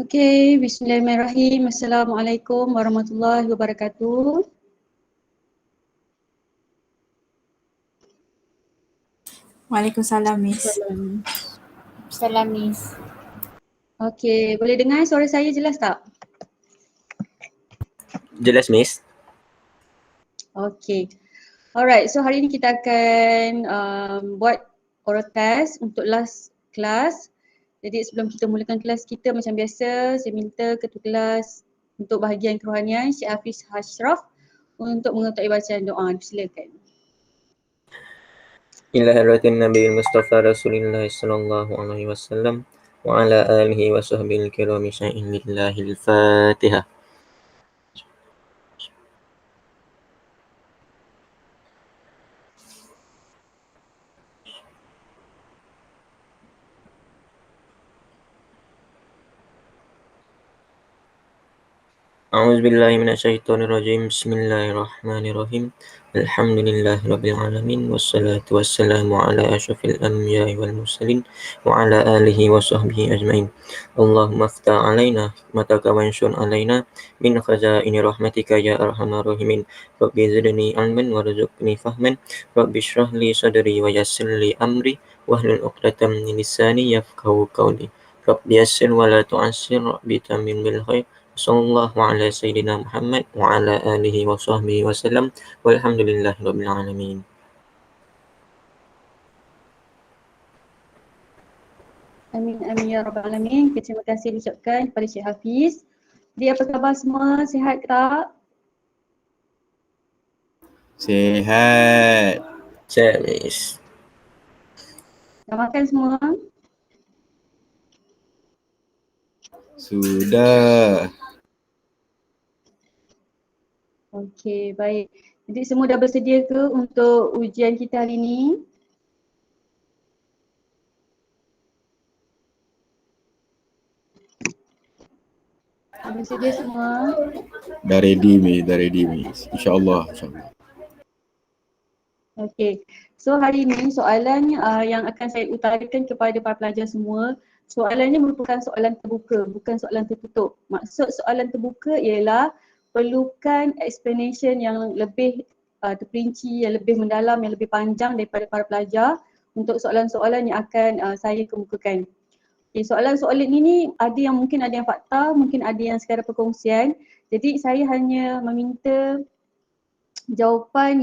Okey, bismillahirrahmanirrahim. Assalamualaikum warahmatullahi wabarakatuh. Waalaikumsalam, Miss. Salam, Miss. Okey, boleh dengar suara saya jelas tak? Jelas, Miss. Okey. Alright, so hari ini kita akan buat oral test untuk last class. Jadi sebelum kita mulakan kelas kita macam biasa, saya minta ketua kelas untuk bahagian kerohanian Syekh Hafiz Ashraf untuk mengetahui bacaan doa. Silakan. Ila hadratin Nabiil Mustafa Rasulillah sallallahu alaihi wasallam wa ala alihi wa sahbihi al-kirami syai'in lillahil Fatihah. A'udzubillahi minasyaitonirrajim. Bismillahirrahmanirrahim. Alhamdulillahirabbil alamin wassalatu wassalamu ala asyrafil anbiya'i wal mursalin wa ala alihi wa sahbihi ajmain. Allahumma aftah alaina hikmataka wanshur alaina min khazaini rahmatika ya arhamar rahimin. Rabbi zidni ilman warzuqni fahman. Rabbi shrah li sadri wa yassir li amri wahlul 'uqdatam min lisani yafqahu qawli. Rabbi yassir wa la tu'assir, Rabbi tamim bil khair. Sallallahu ala sayyidina Muhammad wa ala alihi wa sahbihi wasallam walhamdulillahi rabbil alamin. Amin amin ya rabbal alamin. Terima kasih diucapkan kepada Syekh Hafiz. Jadi apa khabar semua? Sihat ke tak? Sihat. Sihat, Miss. Dah makan semua? Sudah. Okey, baik. Jadi semua dah bersedia ke untuk ujian kita hari ini? Dah bersedia semua? Dah ready, Miss. InsyaAllah. Okey. So hari ini soalan yang akan saya utarakan kepada para pelajar semua, soalannya merupakan soalan terbuka, bukan soalan tertutup. Maksud soalan terbuka ialah perlukan explanation yang lebih terperinci, yang lebih mendalam, yang lebih panjang daripada para pelajar untuk soalan-soalan yang akan saya kemukakan. Okay, soalan-soalan ini ada yang mungkin ada yang fakta, mungkin ada yang sekadar perkongsian. Jadi saya hanya meminta jawapan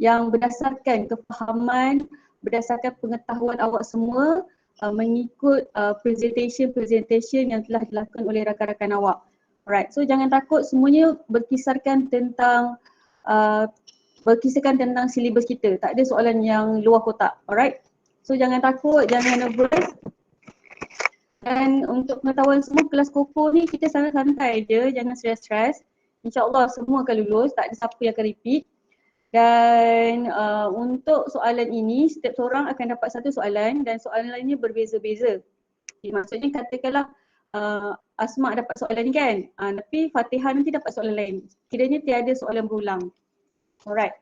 yang berdasarkan kefahaman, berdasarkan pengetahuan awak semua mengikut presentation yang telah dilakukan oleh rakan-rakan awak. Alright, so jangan takut, semuanya berkisarkan tentang silibus kita. Tak ada soalan yang luar kotak. Alright, so jangan takut, jangan nervous. Dan untuk pengetahuan semua, kelas Koko ni kita santai-santai je, jangan stres-stres. InsyaAllah semua akan lulus, tak ada siapa yang akan repeat. Dan untuk soalan ini, setiap seorang akan dapat satu soalan dan soalan lainnya berbeza-beza. Okay, maksudnya katakanlah Asma dapat soalan ni kan, tapi Fatihah nanti dapat soalan lain. Kiranya tiada soalan berulang. Alright.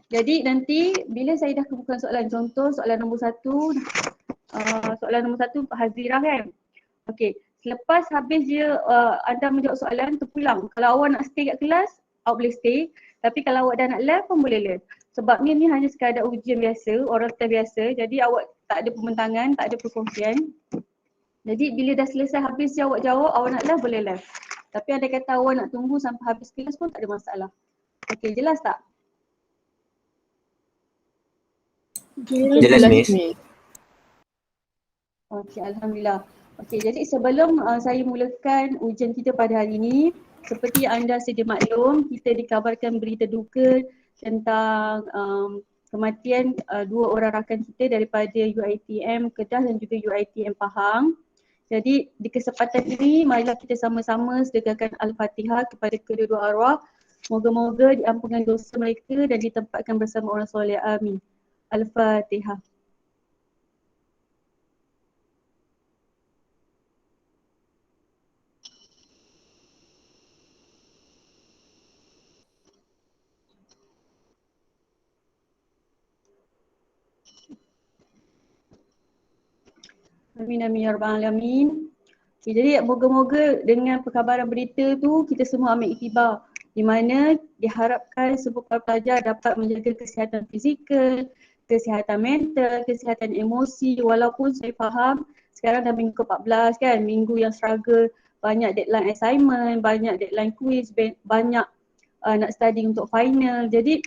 Jadi nanti bila saya dah kemukakan soalan, contoh soalan nombor 1, soalan nombor 1 untuk Hazirah kan. Okey, selepas habis dia anda menjawab soalan, terpulang. Kalau awak nak stay kat kelas, awak boleh stay. Tapi kalau awak dah nak left pun boleh left. Sebabnya ni hanya sekadar ujian biasa, oral test biasa. Jadi awak tak ada pembentangan, tak ada perkongsian. Jadi bila dah selesai habis je awak jawab, awak nak left boleh left. Tapi ada kata awak nak tunggu sampai habis kelas pun tak ada masalah. Okey, jelas tak? Jelas, Miss. Okey, alhamdulillah. Okey, jadi sebelum saya mulakan ujian kita pada hari ini, seperti yang anda sedia maklum, kita dikabarkan berita duka tentang kematian dua orang rakan kita daripada UiTM Kedah dan juga UiTM Pahang. Jadi di kesempatan ini, marilah kita sama-sama sedegakan Al-Fatihah kepada kedua-dua arwah. Moga-moga diampunkan dosa mereka dan ditempatkan bersama orang soleh. Amin. Al-Fatihah. Amin amin ya rabbal alamin. Okay, jadi moga-moga dengan perkabaran berita tu kita semua ambil iktibar di mana diharapkan semua pelajar dapat menjaga kesihatan fizikal, kesihatan mental, kesihatan emosi, walaupun saya faham sekarang dah minggu ke-14 kan, minggu yang struggle, banyak deadline assignment, banyak deadline quiz, banyak nak study untuk final. Jadi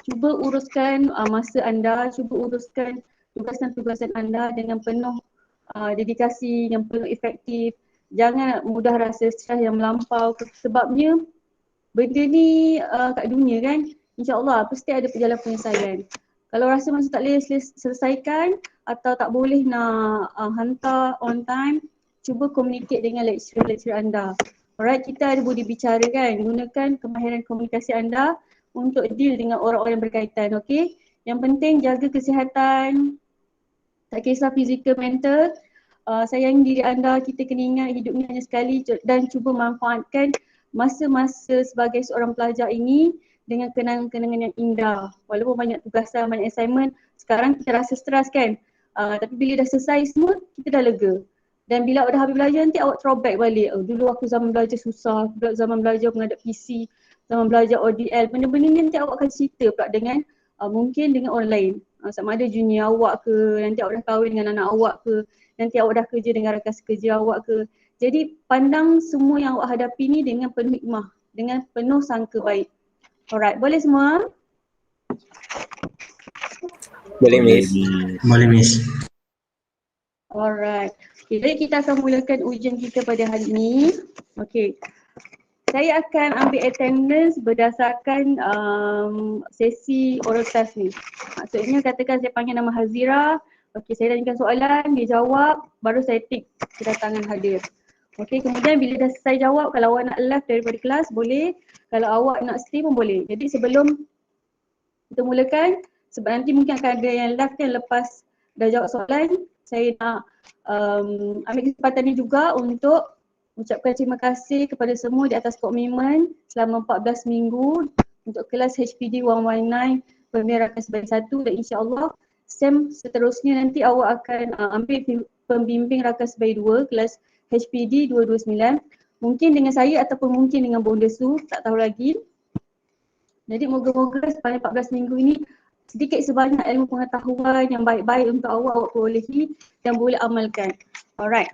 cuba uruskan masa anda, cuba uruskan tugasan-tugasan anda dengan penuh dedikasi yang penuh efektif. Jangan mudah rasa stres yang melampau sebabnya benda ni kat dunia kan, insyaAllah pasti ada perjalanan penyelesaian. Kalau rasa masa tak boleh selesaikan atau tak boleh nak hantar on time, cuba communicate dengan lecturer anda. Alright, kita ada budi bicara kan, gunakan kemahiran komunikasi anda untuk deal dengan orang-orang yang berkaitan, okay? Yang penting jaga kesihatan, tak kisah fizikal, mental. Sayangi diri anda, kita kena ingat hidup ni hanya sekali dan cuba manfaatkan masa-masa sebagai seorang pelajar ini dengan kenangan-kenangan yang indah. Walaupun banyak tugasan, banyak assignment, sekarang kita rasa stres kan. Tapi bila dah selesai semua, kita dah lega. Dan bila awak dah habis belajar nanti awak throwback balik. Dulu aku zaman belajar susah, zaman belajar menghadap PC, zaman belajar ODL. Benda-benda ni nanti awak akan cerita pula dengan mungkin dengan orang lain. Sama ada junior awak ke, nanti awak dah kahwin dengan anak awak ke, nanti awak dah kerja dengan rakan sekerja awak ke. Jadi pandang semua yang awak hadapi ni dengan penuh hikmah, dengan penuh sangka baik. Alright, boleh semua? Boleh Miss. Boleh Miss. Alright. Okay, jadi kita akan mulakan ujian kita pada hari ini. Okay. Saya akan ambil attendance berdasarkan sesi oral test ni. Maksudnya katakan saya panggil nama Hazira. Okay, saya tanyakan soalan, dia jawab, baru saya tick kedatangan hadir. Okay, kemudian bila dah selesai jawab, kalau awak nak live daripada kelas boleh. Kalau awak nak stream pun boleh. Jadi sebelum kita mulakan, sebab nanti mungkin akan ada yang live kan lepas dah jawab soalan, saya nak ambil kesempatan ni juga untuk ucapkan terima kasih kepada semua di atas komitmen selama 14 minggu untuk kelas HPD 119 Pembimbing Rakan Sebaik 1 dan insyaAllah SEM seterusnya nanti awak akan ambil Pembimbing Rakan Sebaik 2 kelas HPD 229 mungkin dengan saya ataupun mungkin dengan Bonda Su, tak tahu lagi. Jadi moga-moga sepanjang 14 minggu ini sedikit sebanyak ilmu pengetahuan yang baik-baik untuk awak perolehi dan boleh amalkan. Alright.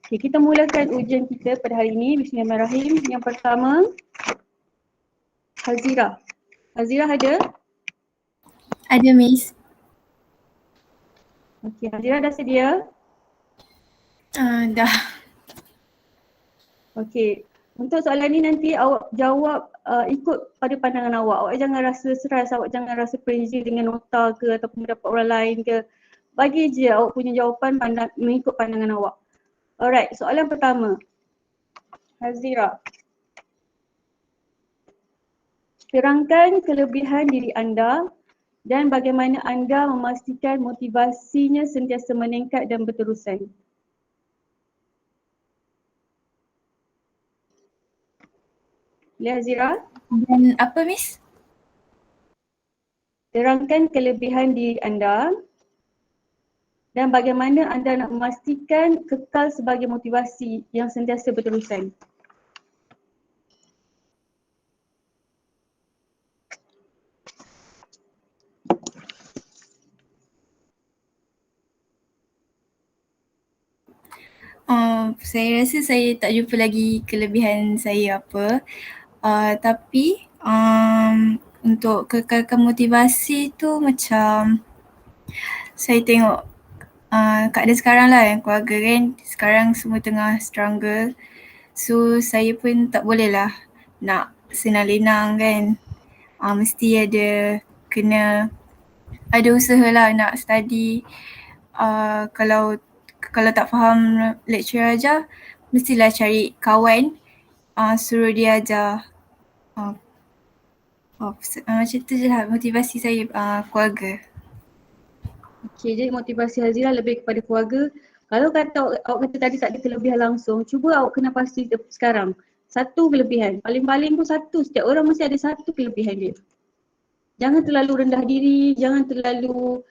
Okay, kita mulakan ujian kita pada hari ini. Bismillahirrahmanirrahim. Yang pertama, Hazira. Hazira ada? Ada Miss. Okay, Hazira dah sedia? Dah. Okay, untuk soalan ni nanti awak jawab ikut pada pandangan awak. Awak jangan rasa stres, awak jangan rasa pressure dengan nota ke ataupun mendapat orang lain ke. Bagi je awak punya jawapan mengikut pandangan awak. Alright, soalan pertama. Hazira. Terangkan kelebihan diri anda dan bagaimana anda memastikan motivasinya sentiasa meningkat dan berterusan. Boleh Hazira? Dan apa Miss? Terangkan kelebihan diri anda dan bagaimana anda nak memastikan kekal sebagai motivasi yang sentiasa berterusan. Saya rasa saya tak jumpa lagi kelebihan saya apa. Tapi untuk kekalkan motivasi tu macam saya tengok keadaan sekarang lah yang keluarga kan sekarang semua tengah struggle. So saya pun tak boleh lah nak senang-lenang kan. Mesti kena ada usaha lah nak study. Kalau tak faham lecturer ajar, mestilah cari kawan suruh dia ajar. Macam tu je lah motivasi saya keluarga. Okay, jadi motivasi Hazira lebih kepada keluarga. Kalau kata awak kata tadi tak ada kelebihan langsung, cuba awak kena pasti sekarang. Satu kelebihan, paling-paling pun satu, setiap orang mesti ada satu kelebihan dia. Jangan terlalu rendah diri, jangan terlalu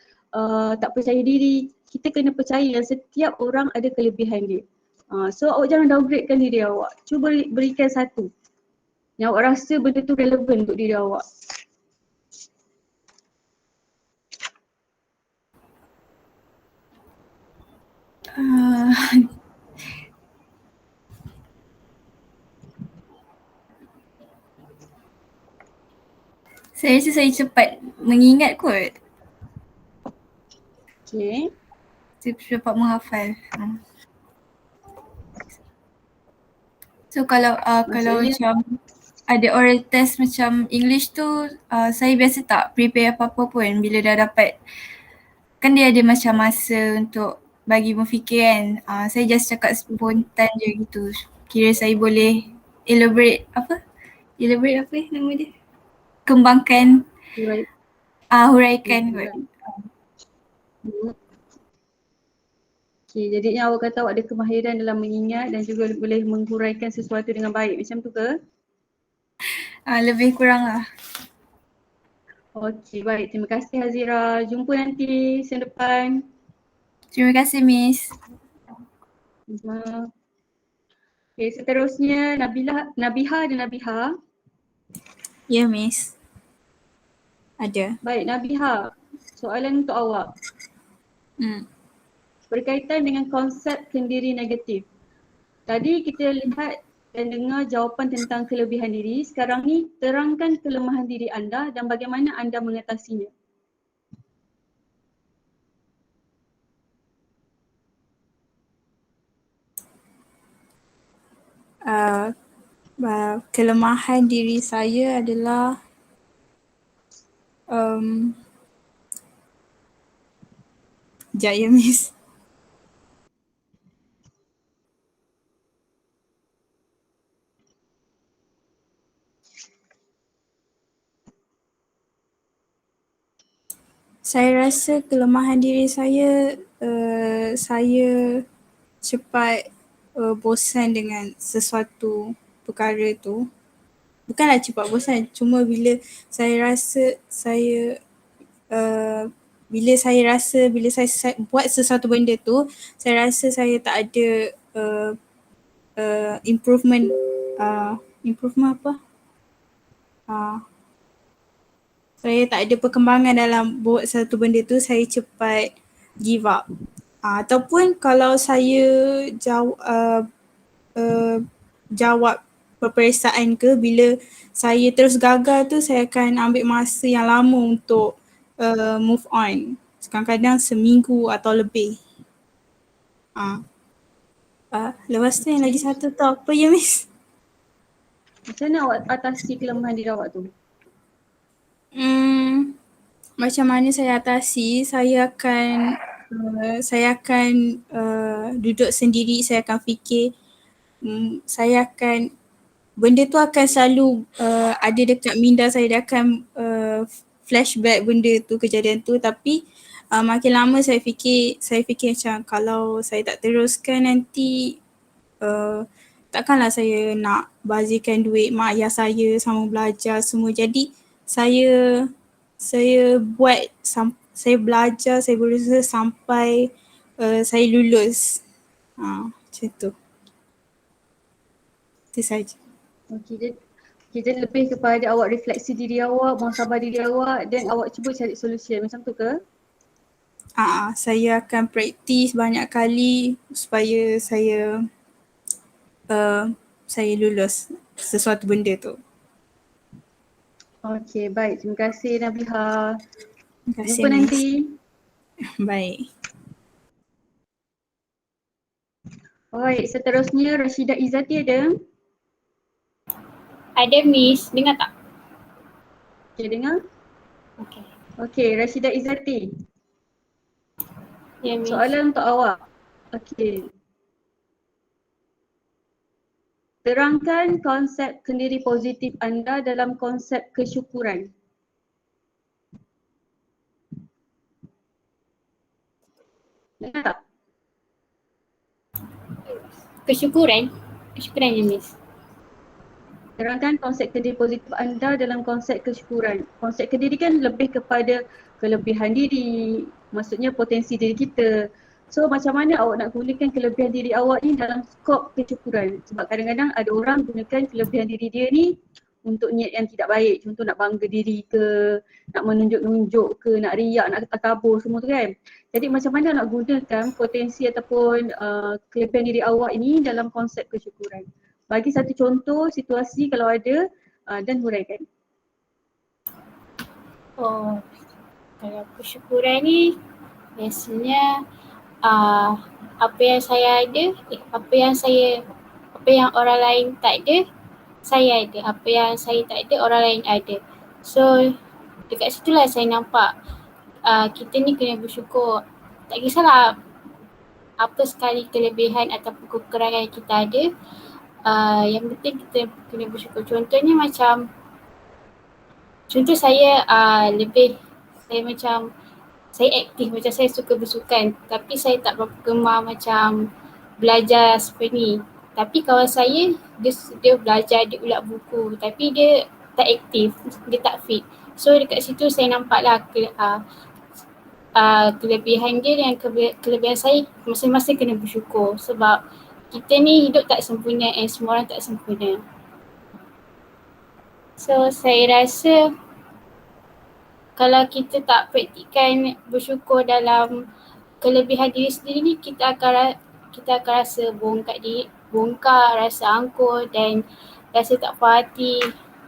tak percaya diri. Kita kena percaya yang setiap orang ada kelebihan dia. So awak jangan downgradekan diri awak. Cuba berikan satu yang awak rasa benda tu relevan untuk diri awak. Saya rasa saya cepat mengingat kot. Okay. Saya cepat menghafal. So kalau Maksudnya- macam ada oral test macam English tu, saya biasa tak prepare apa-apa pun bila dah dapat. Kan dia ada macam masa untuk bagi berfikir kan. Saya just cakap spontan je gitu. Kira saya boleh elaborate apa nama dia? Kembangkan, Right. huraikan kot. Okay, jadinya awak kata awak ada kemahiran dalam mengingat dan juga boleh menghuraikan sesuatu dengan baik. Macam tu ke? Lebih kurang lah. Okey, baik. Terima kasih Hazira. Jumpa nanti season depan. Terima kasih Miss. Okey, seterusnya Nabiha dan Nabiha. Ya Miss. Ada. Baik, Nabiha. Soalan untuk awak. Berkaitan dengan konsep kendiri negatif. Tadi kita lihat dan dengar jawapan tentang kelebihan diri. Sekarang ni terangkan kelemahan diri anda dan bagaimana anda mengatasinya. Kelemahan diri saya adalah sekejap ya Miss. Saya rasa kelemahan diri saya, saya cepat bosan dengan sesuatu perkara tu. Bukanlah cepat bosan, cuma bila saya rasa saya bila saya buat sesuatu benda tu, saya rasa saya tak ada improvement apa? Saya tak ada perkembangan dalam buat satu benda tu, saya cepat give up. Ataupun kalau saya jawab peperiksaan ke, bila saya terus gagal tu, saya akan ambil masa yang lama untuk move on. Kadang-kadang seminggu atau lebih. Lepas tu yang lagi satu tu apa ya Miss? Macam mana awak atasi kelemahan diri awak tu? Macam mana saya atasi, saya akan duduk sendiri, saya akan fikir, saya akan, benda tu akan selalu ada dekat minda saya, dia akan flashback benda tu, kejadian tu, tapi makin lama saya fikir macam kalau saya tak teruskan nanti takkanlah saya nak bazirkan duit mak ayah saya sama belajar semua. Jadi saya belajar, saya berusaha sampai saya lulus. Macam tu. Itu saja. Okey, jadi lebih kepada awak refleksi diri awak, muhasabah diri awak dan awak cuba cari solution. Macam tu ke? Saya akan praktis banyak kali supaya saya lulus sesuatu benda tu. Okey, baik. Terima kasih Nabiha. Terima kasih Jumpa Miss. nanti. Baik. Alright, seterusnya Rashidah Izzati ada? Ada Miss, dengar tak? Okay, dengar? Okey. Okey, Rashidah Izzati. Ya Miss. Soalan untuk awak. Okey. Terangkan konsep kendiri positif anda dalam konsep kesyukuran. Dengar tak? Kesyukuran je Miss. Terangkan konsep kendiri positif anda dalam konsep kesyukuran. Konsep kendiri kan lebih kepada kelebihan diri, Maksudnya potensi diri kita. So macam mana awak nak gunakan kelebihan diri awak ni dalam skop kecukuran. Sebab kadang-kadang ada orang gunakan kelebihan diri dia ni untuk niat yang tidak baik. Contoh nak bangga diri ke, nak menunjuk-nunjuk ke, nak riak, nak takabur semua tu kan. Jadi macam mana nak gunakan potensi ataupun kelebihan diri awak ini dalam konsep kesyukuran. Bagi satu contoh situasi kalau ada dan huraikan. Oh, kalau kesyukuran ni biasanya apa yang saya ada, apa yang orang lain tak ada, saya ada. Apa yang saya tak ada, orang lain ada. So dekat situlah saya nampak kita ni kena bersyukur. Tak kisahlah apa sekali kelebihan ataupun kekurangan yang kita ada, yang penting kita kena bersyukur. Contohnya macam, contoh saya saya aktif, macam saya suka bersukan tapi saya tak berapa gemar macam belajar seperti ni. Tapi kawan saya, dia belajar, dia ulat buku tapi dia tak aktif, dia tak fit. So dekat situ saya nampaklah kelebihan dia dan kelebihan saya masing-masing kena bersyukur sebab kita ni hidup tak sempurna and semua orang tak sempurna. So saya rasa kalau kita tak praktikkan bersyukur dalam kelebihan diri sendiri ni, kita akan rasa bongkar, rasa angkuh dan rasa tak puas hati.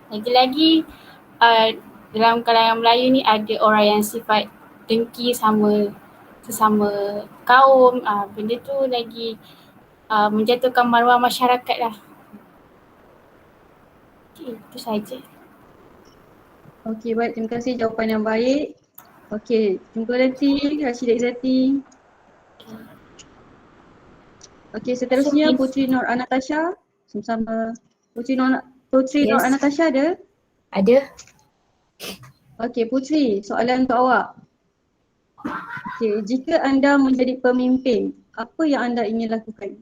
Lagi-lagi dalam kalangan Melayu ni ada orang yang sifat dengki sesama kaum. Benda tu lagi menjatuhkan maruah masyarakat lah. Okay, itu saja. Okey, baik. Terima kasih jawapan yang baik. Okey, jumpa nanti Rashidah Izzati. Okey, seterusnya Putri Nur Anatasha. Sama-sama. Putri Nur Anatasha ada? Ada. Okey, Putri, soalan untuk awak. Okey, jika anda menjadi pemimpin, apa yang anda ingin lakukan?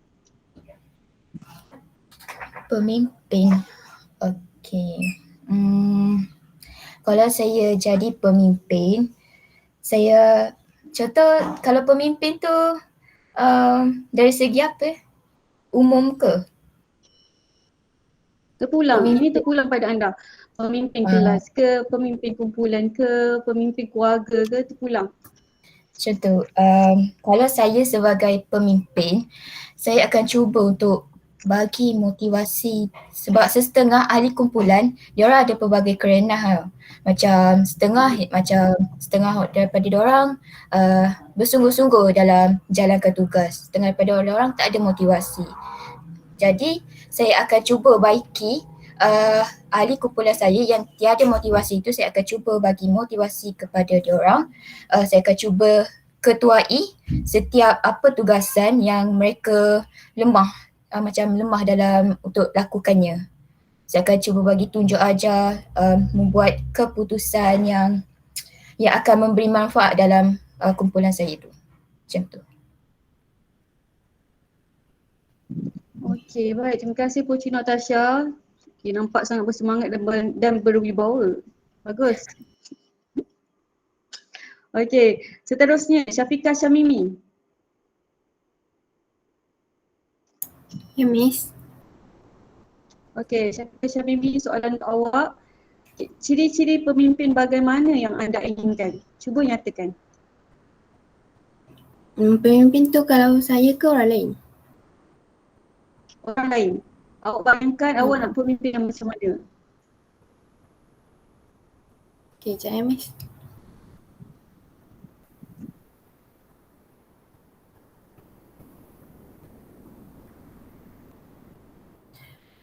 Pemimpin. Okey. Kalau saya jadi pemimpin, saya contoh kalau pemimpin tu dari segi apa? Umum ke? Terpulang, Pemimpin. ini terpulang pada anda. Pemimpin kelas ke, pemimpin kumpulan ke, pemimpin keluarga ke, terpulang. Contoh, kalau saya sebagai pemimpin, saya akan cuba untuk bagi motivasi sebab setengah ahli kumpulan diorang ada pelbagai kerenah macam setengah daripada diorang bersungguh-sungguh dalam jalankan tugas, setengah daripada diorang tak ada motivasi. Jadi saya akan cuba baiki ahli kumpulan saya yang tiada motivasi itu, saya akan cuba bagi motivasi kepada diorang. Saya akan cuba ketuai setiap apa tugasan yang mereka lemah dalam untuk lakukannya. Saya akan cuba bagi tunjuk ajar, membuat keputusan yang akan memberi manfaat dalam kumpulan saya itu. Macam tu. Okey, baik. Terima kasih Putri Natasha. Okay, nampak sangat bersemangat dan berwibawa. Bagus. Okey, seterusnya Syafiqah Syamimi. Ya, Miss. Okey, Syafiqah Syamimi, soalan untuk awak. Okay, ciri-ciri pemimpin bagaimana yang anda inginkan? Cuba nyatakan. Pemimpin tu kalau saya ke orang lain? Orang lain. Awak bayangkan awak nak pemimpin yang macam mana? Okey, sekejap ya, Miss.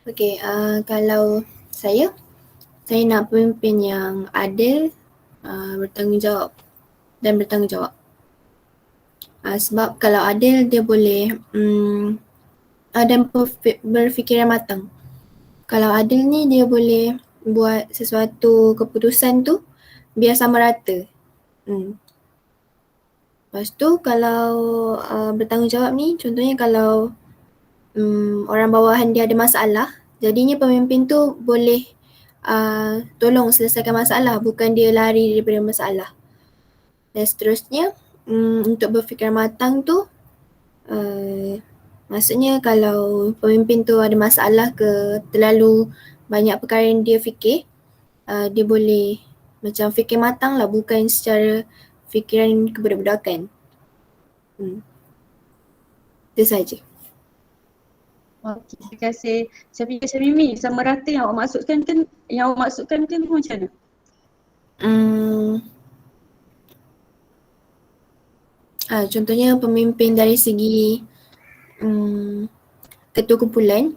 Okey, kalau saya nak pemimpin yang adil, bertanggungjawab dan bertanggungjawab. Sebab kalau adil dia boleh dan berfikiran matang. Kalau adil ni dia boleh buat sesuatu keputusan tu biar sama rata. Lepas tu kalau bertanggungjawab ni, contohnya kalau orang bawahan dia ada masalah, jadinya pemimpin tu boleh tolong selesaikan masalah, bukan dia lari daripada masalah. Dan seterusnya untuk berfikir matang tu maksudnya kalau pemimpin tu ada masalah ke terlalu banyak perkara yang dia fikir, dia boleh macam fikir matang lah, bukan secara fikiran kebudak-budakan. Itu saja. Okey, terima kasih. Syafiq Syamimi, sama rata yang awak maksudkan kan, macam mana? Contohnya pemimpin dari segi ketua kumpulan,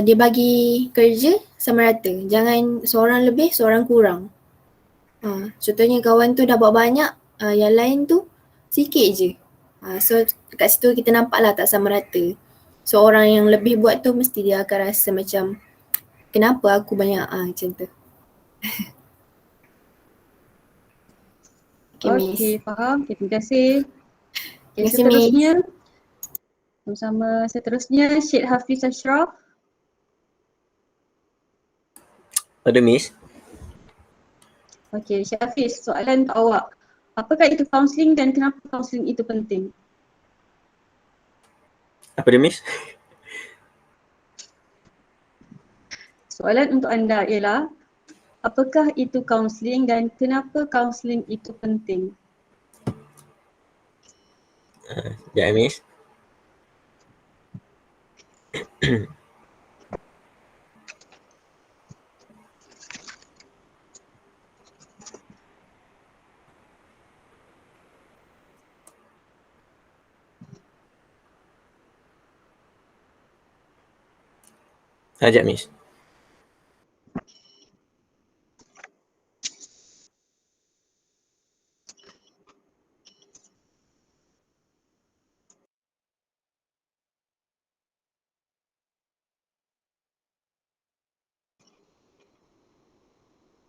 dia bagi kerja sama rata. Jangan seorang lebih, seorang kurang. Contohnya kawan tu dah buat banyak, yang lain tu sikit je. So kat situ kita nampak lah tak sama rata. So orang yang lebih buat tu mesti dia akan rasa macam kenapa aku banyak, macam tu. Okey, faham. Okay, terima kasih. Okay, Terima kasih, Miss. seterusnya. Sama seterusnya Syed Hafiz Ashraf. Ada Miss? Okey, Syed Hafiz, soalan untuk awak. Apakah itu kaunseling dan kenapa kaunseling itu penting? Apa dia Miss? Soalan untuk anda ialah, apakah itu kaunseling dan kenapa kaunseling itu penting? Ya Miss. Ajak Miss.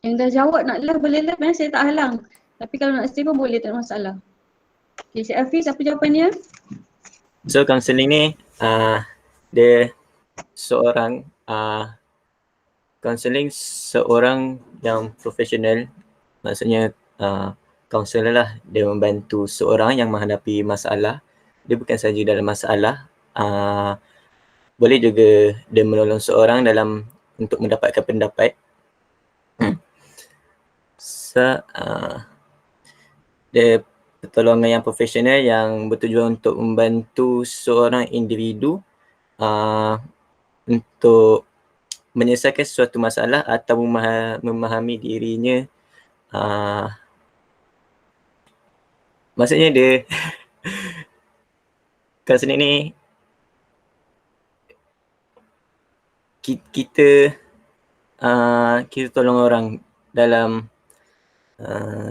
Yang dah jawab nak live boleh live, saya tak halang. Tapi kalau nak stay pun boleh, tak ada masalah. Okay, Syed Hafiz, apa jawapannya? So counselling ni dia seorang counselling seorang yang profesional, maksudnya counselor lah, dia membantu seorang yang menghadapi masalah. Dia bukan saja dalam masalah, boleh juga dia menolong seorang dalam untuk mendapatkan pendapat. So dia pertolongan yang profesional yang bertujuan untuk membantu seorang individu untuk menyelesaikan suatu masalah atau memahami dirinya. Maksudnya dia kaunseling ni kita tolong orang dalam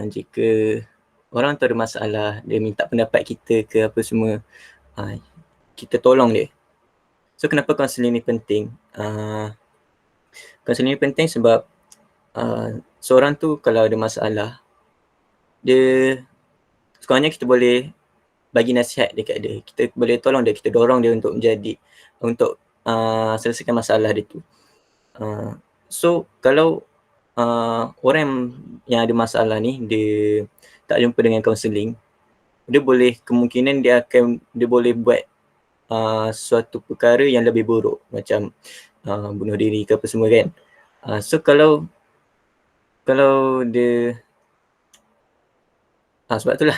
jika orang tu ada masalah, dia minta pendapat kita ke apa semua, kita tolong dia. So kenapa kaunseling ni penting? Kaunseling ni penting sebab seorang tu kalau ada masalah, dia sekurangnya kita boleh bagi nasihat dekat dia. Kita boleh tolong dia, kita dorong dia untuk selesaikan masalah dia tu. So kalau orang yang ada masalah ni dia tak jumpa dengan kaunseling, dia boleh kemungkinan dia boleh buat suatu perkara yang lebih buruk, macam bunuh diri ke apa semua kan. So kalau dia sebab itulah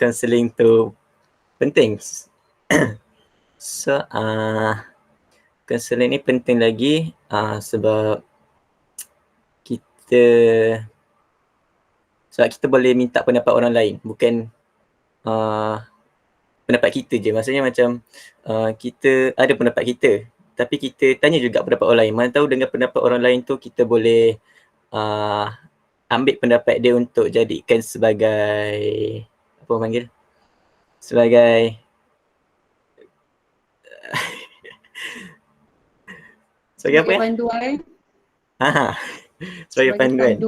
kaunseling tu penting. So kaunseling ni penting lagi sebab kita boleh minta pendapat orang lain, bukan pendapat kita je. Maksudnya macam kita ada pendapat kita, tapi kita tanya juga pendapat orang lain. Mana tahu dengan pendapat orang lain tu kita boleh ambil pendapat dia untuk jadikan sebagai apa panggil? Sebagai apa ya? Panduan. Sebagai panduan.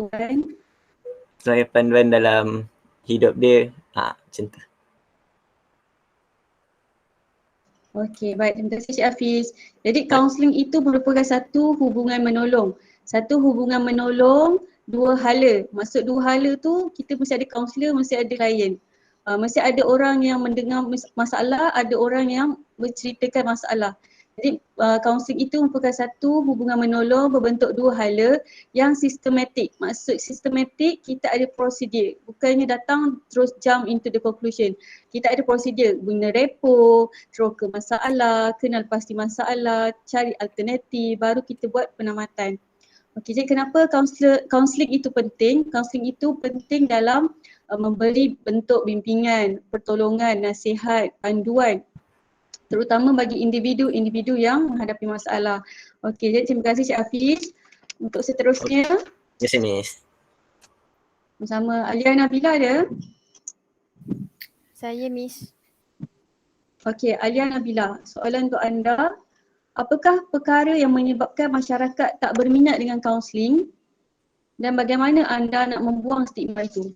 Sebagai panduan dalam hidup dia. Macam tu. Okey, baik. Terima kasih Syed Hafiz. Jadi kaunseling itu merupakan satu hubungan menolong. Satu hubungan menolong, dua hala. Maksud dua hala tu kita mesti ada kaunselor, mesti ada klien. Mesti ada orang yang mendengar masalah, ada orang yang menceritakan masalah. Jadi kaunseling itu merupakan satu hubungan menolong berbentuk dua hala yang sistematik. Maksud sistematik, kita ada prosedur. Bukannya datang terus jump into the conclusion. Kita ada prosedur, guna repo, throw ke masalah, kenal pasti masalah, cari alternatif, baru kita buat penamatan. Okey, jadi kenapa kaunseling itu penting? Kaunseling itu penting dalam memberi bentuk bimbingan, pertolongan, nasihat, panduan, terutama bagi individu-individu yang menghadapi masalah. Okey, jadi terima kasih Cik Hafiz. Untuk seterusnya, Yes, Miss. bersama Alia Nabila ada? Saya Miss. Okey, Alia Nabila, soalan untuk anda. Apakah perkara yang menyebabkan masyarakat tak berminat dengan kaunseling dan bagaimana anda nak membuang stigma itu?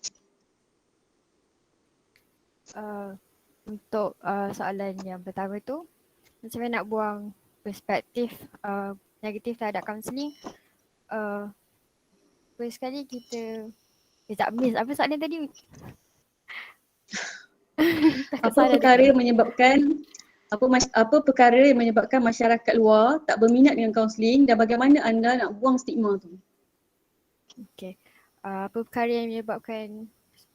Untuk soalan yang pertama tu, macam mana nak buang perspektif negatif terhadap kaunseling. First sekali kita tak miss apa soalan tadi? Apa perkara yang menyebabkan perkara yang menyebabkan masyarakat luar tak berminat dengan kaunseling dan bagaimana anda nak buang stigma tu? Okay. Apa perkara yang menyebabkan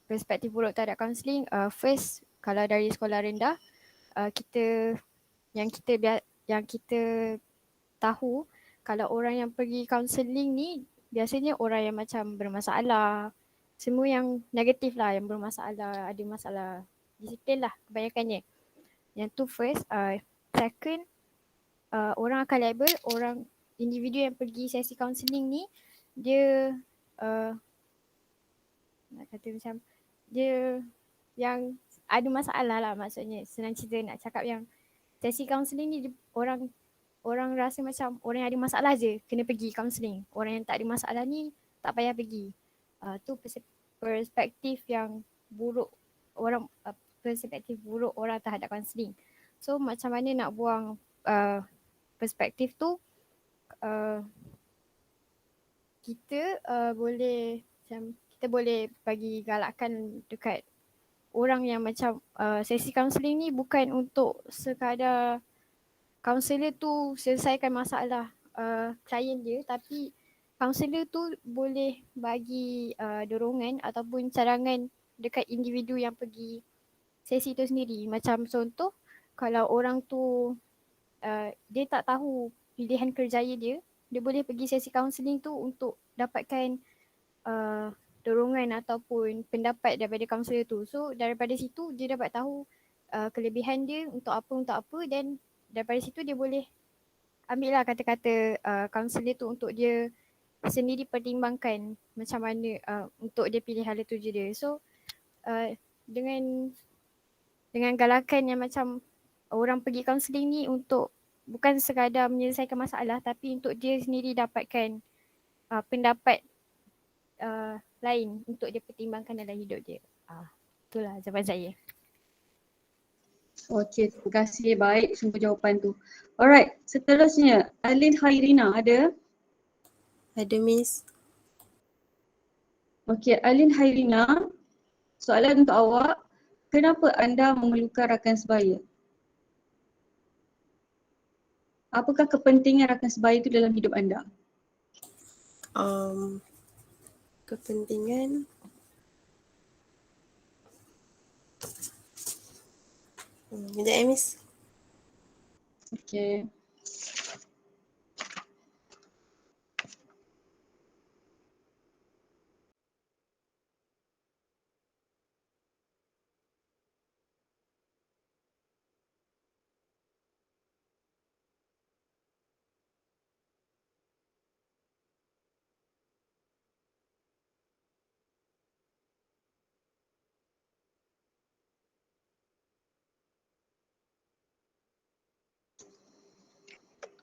perspektif buruk terhadap kaunseling? First, kalau dari sekolah rendah, yang kita tahu kalau orang yang pergi kaunseling ni biasanya orang yang macam bermasalah, semua yang negatif lah, yang bermasalah, ada masalah disiplin lah kebanyakannya. Yang tu first. Second, orang akan label orang individu yang pergi sesi kaunseling ni dia nak kata macam dia yang ada masalah lah, maksudnya senang cerita nak cakap yang sesi kaunseling ni orang rasa macam orang yang ada masalah je kena pergi kaunseling. Orang yang tak ada masalah ni tak payah pergi. Tu perspektif yang buruk orang terhadap kaunseling. So macam mana nak buang perspektif tu? Kita boleh bagi galakan dekat orang yang macam sesi kaunseling ni bukan untuk sekadar kaunselor tu selesaikan masalah klien dia, tapi kaunselor tu boleh bagi dorongan ataupun cadangan dekat individu yang pergi sesi tu sendiri. Macam contoh, kalau orang tu dia tak tahu pilihan kerjaya dia boleh pergi sesi kaunseling tu untuk dapatkan dorongan ataupun pendapat daripada kaunselor tu. So daripada situ dia dapat tahu kelebihan dia untuk apa dan daripada situ dia boleh ambil lah kata-kata kaunselor tu untuk dia sendiri pertimbangkan macam mana untuk dia pilih hala tuju dia. So dengan galakan yang macam orang pergi kaunseling ni untuk bukan sekadar menyelesaikan masalah tapi untuk dia sendiri dapatkan pendapat lain untuk dia pertimbangkan dalam hidup dia. Itulah jawapan saya. Okey, terima kasih. Baik semua jawapan tu. Alright, seterusnya Alin Hairina ada? Ada Miss. Okey, Alin Hairina, soalan untuk awak. Kenapa anda memerlukan rakan sebaya? Apakah kepentingan rakan sebaya itu dalam hidup anda? Kepentingan sekejap Miss. Okey.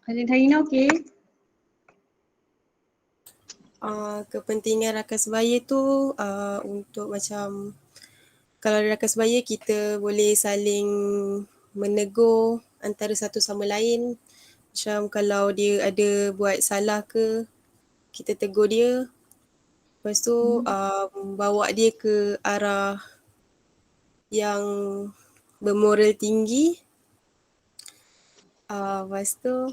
Alin Hairina okey? Kepentingan rakan sebaya tu untuk macam kalau ada rakan sebaya kita boleh saling menegur antara satu sama lain. Macam kalau dia ada buat salah ke, kita tegur dia. Lepas tu bawa dia ke arah yang bermoral tinggi. Lepas tu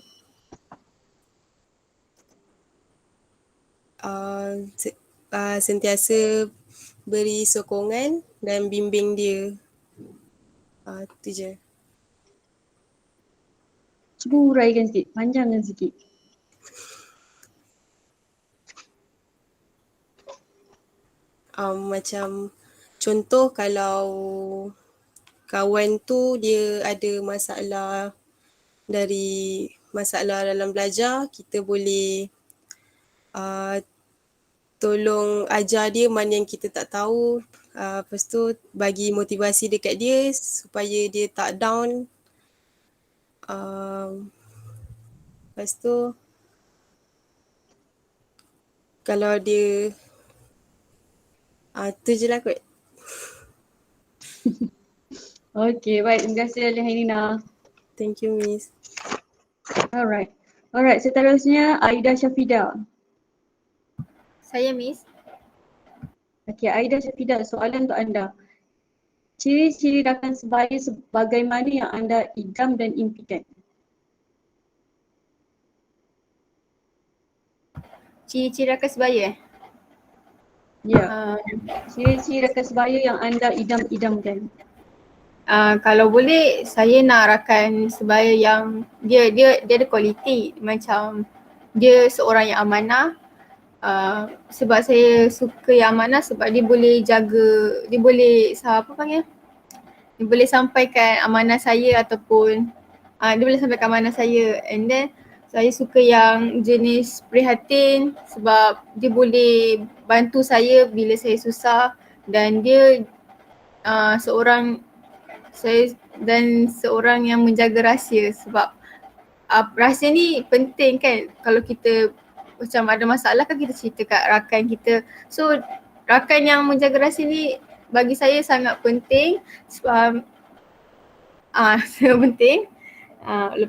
sentiasa beri sokongan dan bimbing dia. Itu je. Cuba uraikan sikit, panjangkan sikit. Macam contoh kalau kawan tu dia ada masalah dalam belajar, kita boleh tolong ajar dia mana yang kita tak tahu. Lepas tu bagi motivasi dekat dia supaya dia tak down. Lepas tu kalau dia tu je lah kot. Okay, baik. Terima kasih Alina. Thank you, Miss. Alright, seterusnya Aida Syafida. Saya Miss. Okay, Aida Syafida, soalan untuk anda. Ciri-ciri rakan sebaya sebagaimana yang anda idam dan impikan? Ciri-ciri rakan sebaya Ya, ciri-ciri rakan sebaya yang anda idam-idamkan. Kalau boleh saya nak rakan sebaya yang dia ada kualiti, macam dia seorang yang amanah. Sebab saya suka yang amanah sebab dia boleh jaga, dia boleh dia boleh sampaikan amanah saya ataupun dia boleh sampaikan amanah saya, and then saya suka yang jenis prihatin sebab dia boleh bantu saya bila saya susah, dan dia seorang yang menjaga rahsia sebab rahsia ni penting kan. Kalau kita macam ada masalah kan kita cerita kat rakan kita. So rakan yang menjaga rahsia ni bagi saya sangat penting sebab sangat penting.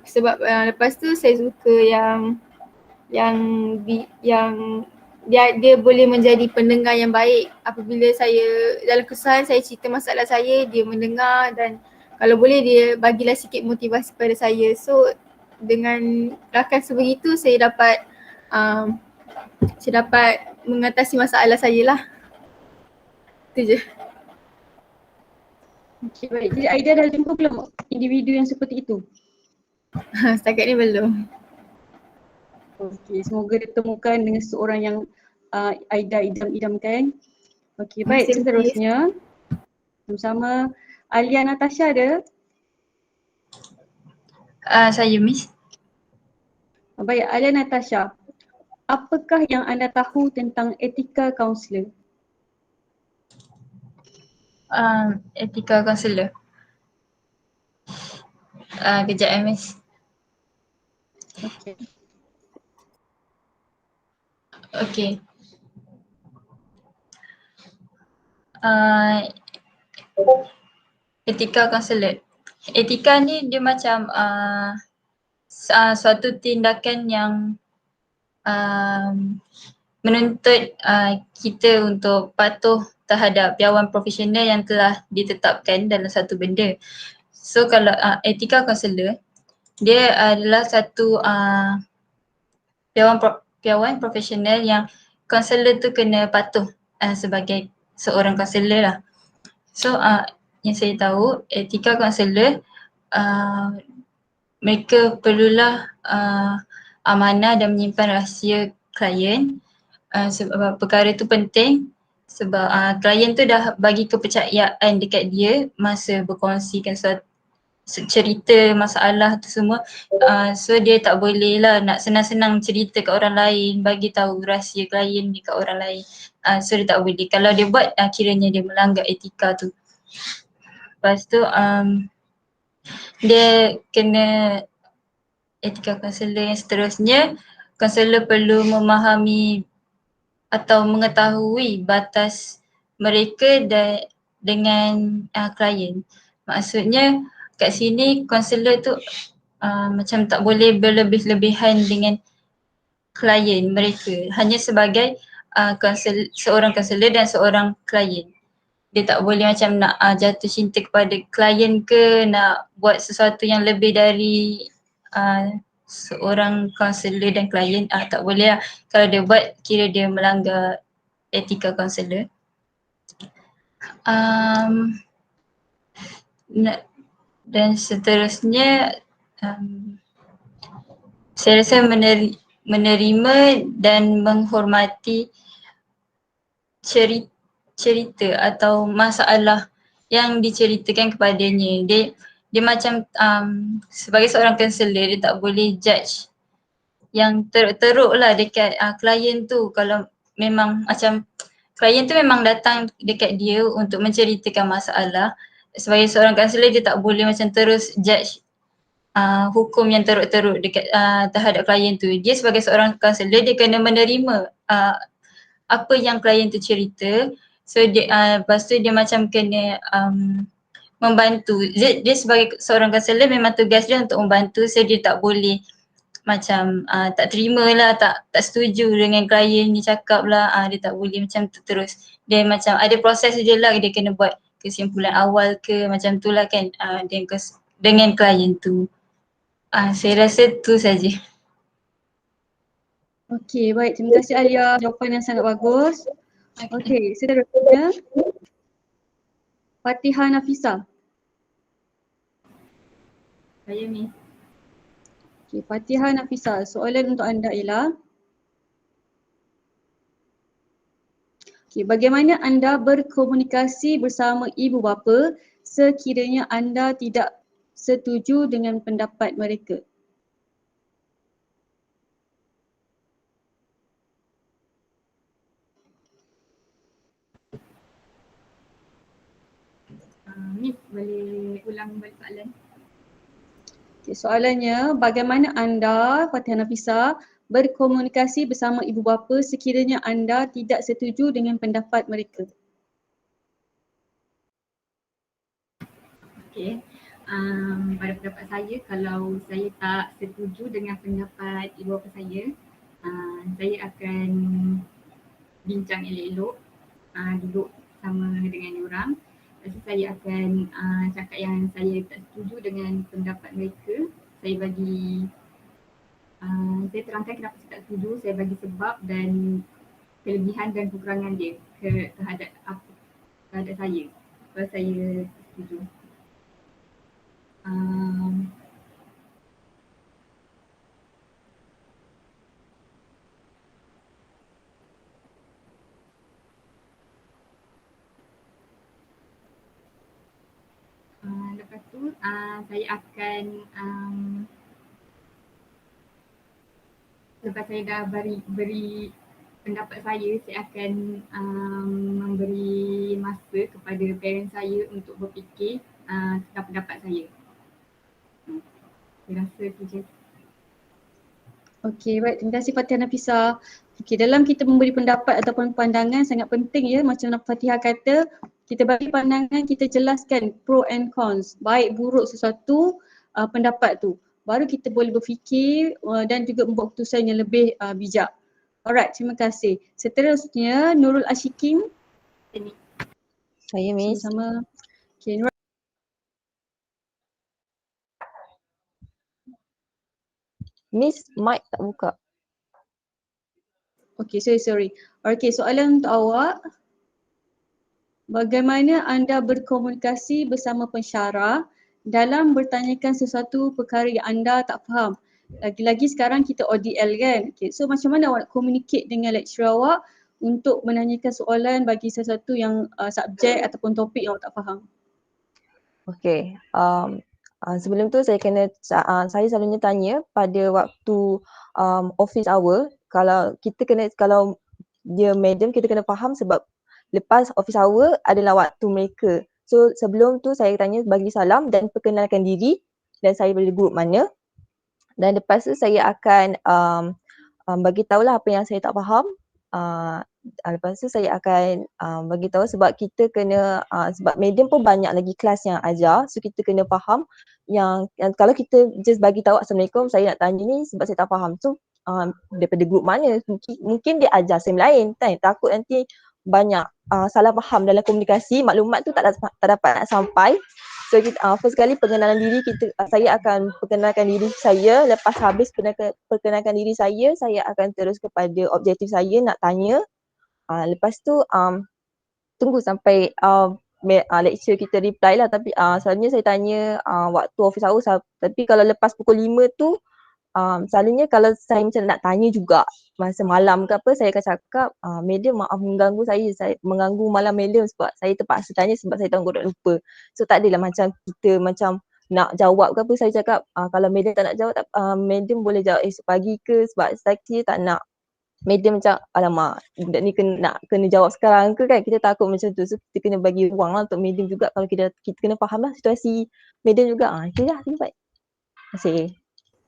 Sebab lepas tu saya suka yang dia boleh menjadi pendengar yang baik. Apabila saya dalam kesusahan saya cerita masalah saya, dia mendengar, dan kalau boleh dia bagilah sikit motivasi pada saya. So dengan rakan sebegitu saya dapat mengatasi masalah saya lah. Itu je. Okay, baik. Jadi Aida dah jumpa belum individu yang seperti itu? Setakat ni belum. Okay, semoga ditemukan dengan seorang yang Aida idam-idamkan. Okay, baik. Seterusnya bersama Alia Natasha ada? Saya Miss. Baik, Alia Natasha. Apakah yang anda tahu tentang etika kaunselor? Etika kaunselor. Kejap Miss. Okay. Etika kaunselor. Etika ni dia macam suatu tindakan yang menuntut kita untuk patuh terhadap piawai profesional yang telah ditetapkan dalam satu benda. So kalau etika kaunselor, dia adalah satu piawai profesional yang kaunselor tu kena patuh sebagai seorang kaunselor lah. So yang saya tahu etika kaunselor, mereka perlulah amanah dan menyimpan rahsia klien. Sebab perkara tu penting sebab klien tu dah bagi kepercayaan dekat dia masa berkongsikan suatu cerita masalah tu semua. So dia tak boleh lah nak senang-senang cerita kat orang lain, bagi tahu rahsia klien ni kat orang lain. So dia tak boleh. Kalau dia buat kiranya dia melanggar etika tu. Lepas tu dia kena etika kaunselor yang seterusnya, kaunselor perlu memahami atau mengetahui batas mereka dengan klien. Maksudnya kat sini kaunselor tu macam tak boleh berlebih-lebihan dengan klien mereka, hanya sebagai seorang kaunselor dan seorang klien. dia tak boleh macam nak jatuh cinta kepada klien ke, nak buat sesuatu yang lebih dari seorang kaunselor dan klien, tak boleh lah. Kalau dia buat kira dia melanggar etika kaunselor. Dan seterusnya saya rasa menerima dan menghormati cerita atau masalah yang diceritakan kepadanya. Dia macam sebagai seorang kaunselor dia tak boleh judge yang teruk lah dekat klien tu. Kalau memang macam klien tu memang datang dekat dia untuk menceritakan masalah, sebagai seorang kaunselor dia tak boleh macam terus judge hukum yang teruk-teruk dekat terhadap klien tu. Dia sebagai seorang kaunselor dia kena menerima apa yang klien tu cerita. So dia lepas tu dia macam kena membantu. Dia sebagai seorang kaunselor memang tugas dia untuk membantu, so dia tak boleh macam tak terima lah, tak setuju dengan klien ni cakap lah, dia tak boleh macam tu terus. Dia macam ada proses dia lah, dia kena buat kesimpulan awal ke macam tu lah kan dengan klien tu. Saya rasa tu saja. Okey, baik. Terima kasih Alia. Jawapan yang sangat bagus. Okey, seterusnya Fatihah Nafisa. Saya Miss. Okey, Fatihah Nafisa. Soalan untuk anda ialah, okey, bagaimana anda berkomunikasi bersama ibu bapa sekiranya anda tidak setuju dengan pendapat mereka? Miss, boleh ulang balik soalan? Okay, soalannya, bagaimana anda, Fatihah Nafisa, berkomunikasi bersama ibu bapa sekiranya anda tidak setuju dengan pendapat mereka? Okey. Pada pendapat saya, kalau saya tak setuju dengan pendapat ibu bapa saya akan bincang elok-elok, duduk sama dengan diorang. Lepas tu saya akan cakap yang saya tak setuju dengan pendapat mereka. Saya terangkan kenapa saya tak setuju, saya bagi sebab dan kelebihan dan kekurangan dia terhadap saya. Kalau saya setuju. Lepas tu saya akan lepas saya dah beri pendapat saya akan memberi masa kepada parents saya untuk berfikir tentang pendapat saya. Saya rasa tu je. Okey, baik. Terima kasih Fatihah Nafisa. Okey, dalam kita memberi pendapat ataupun pandangan sangat penting ya, macam Fatihah kata, kita bagi pandangan, kita jelaskan pro and cons, baik buruk sesuatu pendapat tu. Baru kita boleh berfikir dan juga membuat keputusan yang lebih bijak. Alright, terima kasih. Seterusnya Nurul Ashikin. Saya Miss. Sama-sama. Okay, Nurul. Miss, mic tak buka. Okay, sorry. Okay, soalan untuk awak. Bagaimana anda berkomunikasi bersama pensyarah dalam bertanyakan sesuatu perkara yang anda tak faham? Lagi-lagi sekarang kita ODL kan? Okay, so macam mana awak communicate dengan lecturer awak untuk menanyakan soalan bagi sesuatu yang subjek ataupun topik yang awak tak faham? Okay, sebelum tu saya selalunya tanya pada waktu office hour, kalau dia madam kita kena faham sebab lepas office hour adalah waktu mereka. So sebelum tu saya tanya bagi salam dan perkenalkan diri dan saya dari grup mana. Dan lepas tu saya akan bagi tahulah apa yang saya tak faham. Lepas tu saya akan bagi tahu sebab kita kena sebab medium pun banyak lagi kelas yang ajar, so kita kena faham yang kalau kita just bagi tahu Assalamualaikum, saya nak tanya ni sebab saya tak faham. So daripada grup mana, mungkin dia ajar SEM lain kan, takut nanti banyak salah faham dalam komunikasi, maklumat tu tak dapat nak sampai. So first kali pengenalan diri saya akan perkenalkan diri saya. Lepas habis perkenalkan diri saya akan terus kepada objektif saya nak tanya. Lepas tu tunggu sampai lecturer kita reply lah, tapi selalunya saya tanya waktu office hours, tapi kalau lepas pukul 5 tu selalunya kalau saya macam nak tanya juga masa malam ke apa, saya akan cakap madam maaf mengganggu saya mengganggu malam madam sebab saya terpaksa tanya sebab saya tak lupa. So tak adalah macam kita macam nak jawab ke apa, saya cakap kalau madam tak nak jawab madam boleh jawab esok pagi ke, sebab saya tak nak madam macam alamak budak ni kena jawab sekarang ke kan, kita takut macam tu. So kita kena bagi ruang lah untuk madam juga, kalau kita kena faham lah situasi madam juga. Itu lah, terima kasih.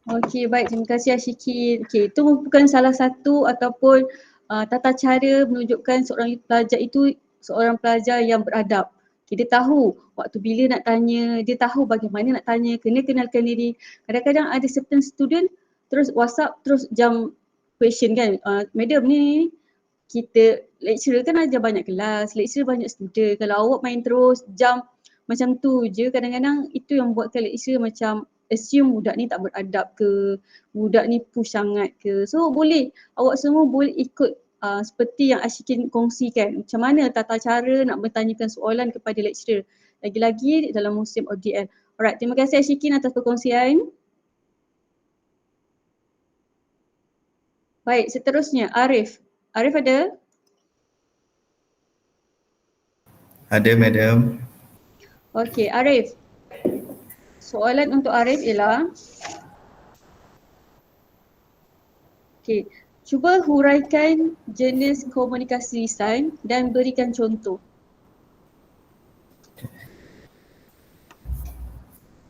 Okey, baik. Terima kasih Ashikin. Okey, itu bukan salah satu ataupun tata cara menunjukkan seorang pelajar itu seorang pelajar yang beradab. Dia tahu waktu bila nak tanya, dia tahu bagaimana nak tanya, kena kenalkan diri. Kadang-kadang ada certain student terus WhatsApp terus jam question kan. Madam ni kita lecturer kan ajar banyak kelas, lecturer banyak student. Kalau awak main terus jam macam tu je, kadang-kadang itu yang buatkan lecturer macam assume budak ni tak beradab ke, budak ni push sangat ke. So boleh, awak semua boleh ikut seperti yang Ashikin kongsikan. Macam mana tata cara nak bertanyakan soalan kepada lecturer. Lagi-lagi dalam musim ODN. Alright, terima kasih Ashikin atas perkongsian. Baik, seterusnya Arif. Arif ada? Ada madam. Okey, Arif. Soalan untuk Arif ialah, okey, cuba huraikan jenis komunikasi lisan dan berikan contoh.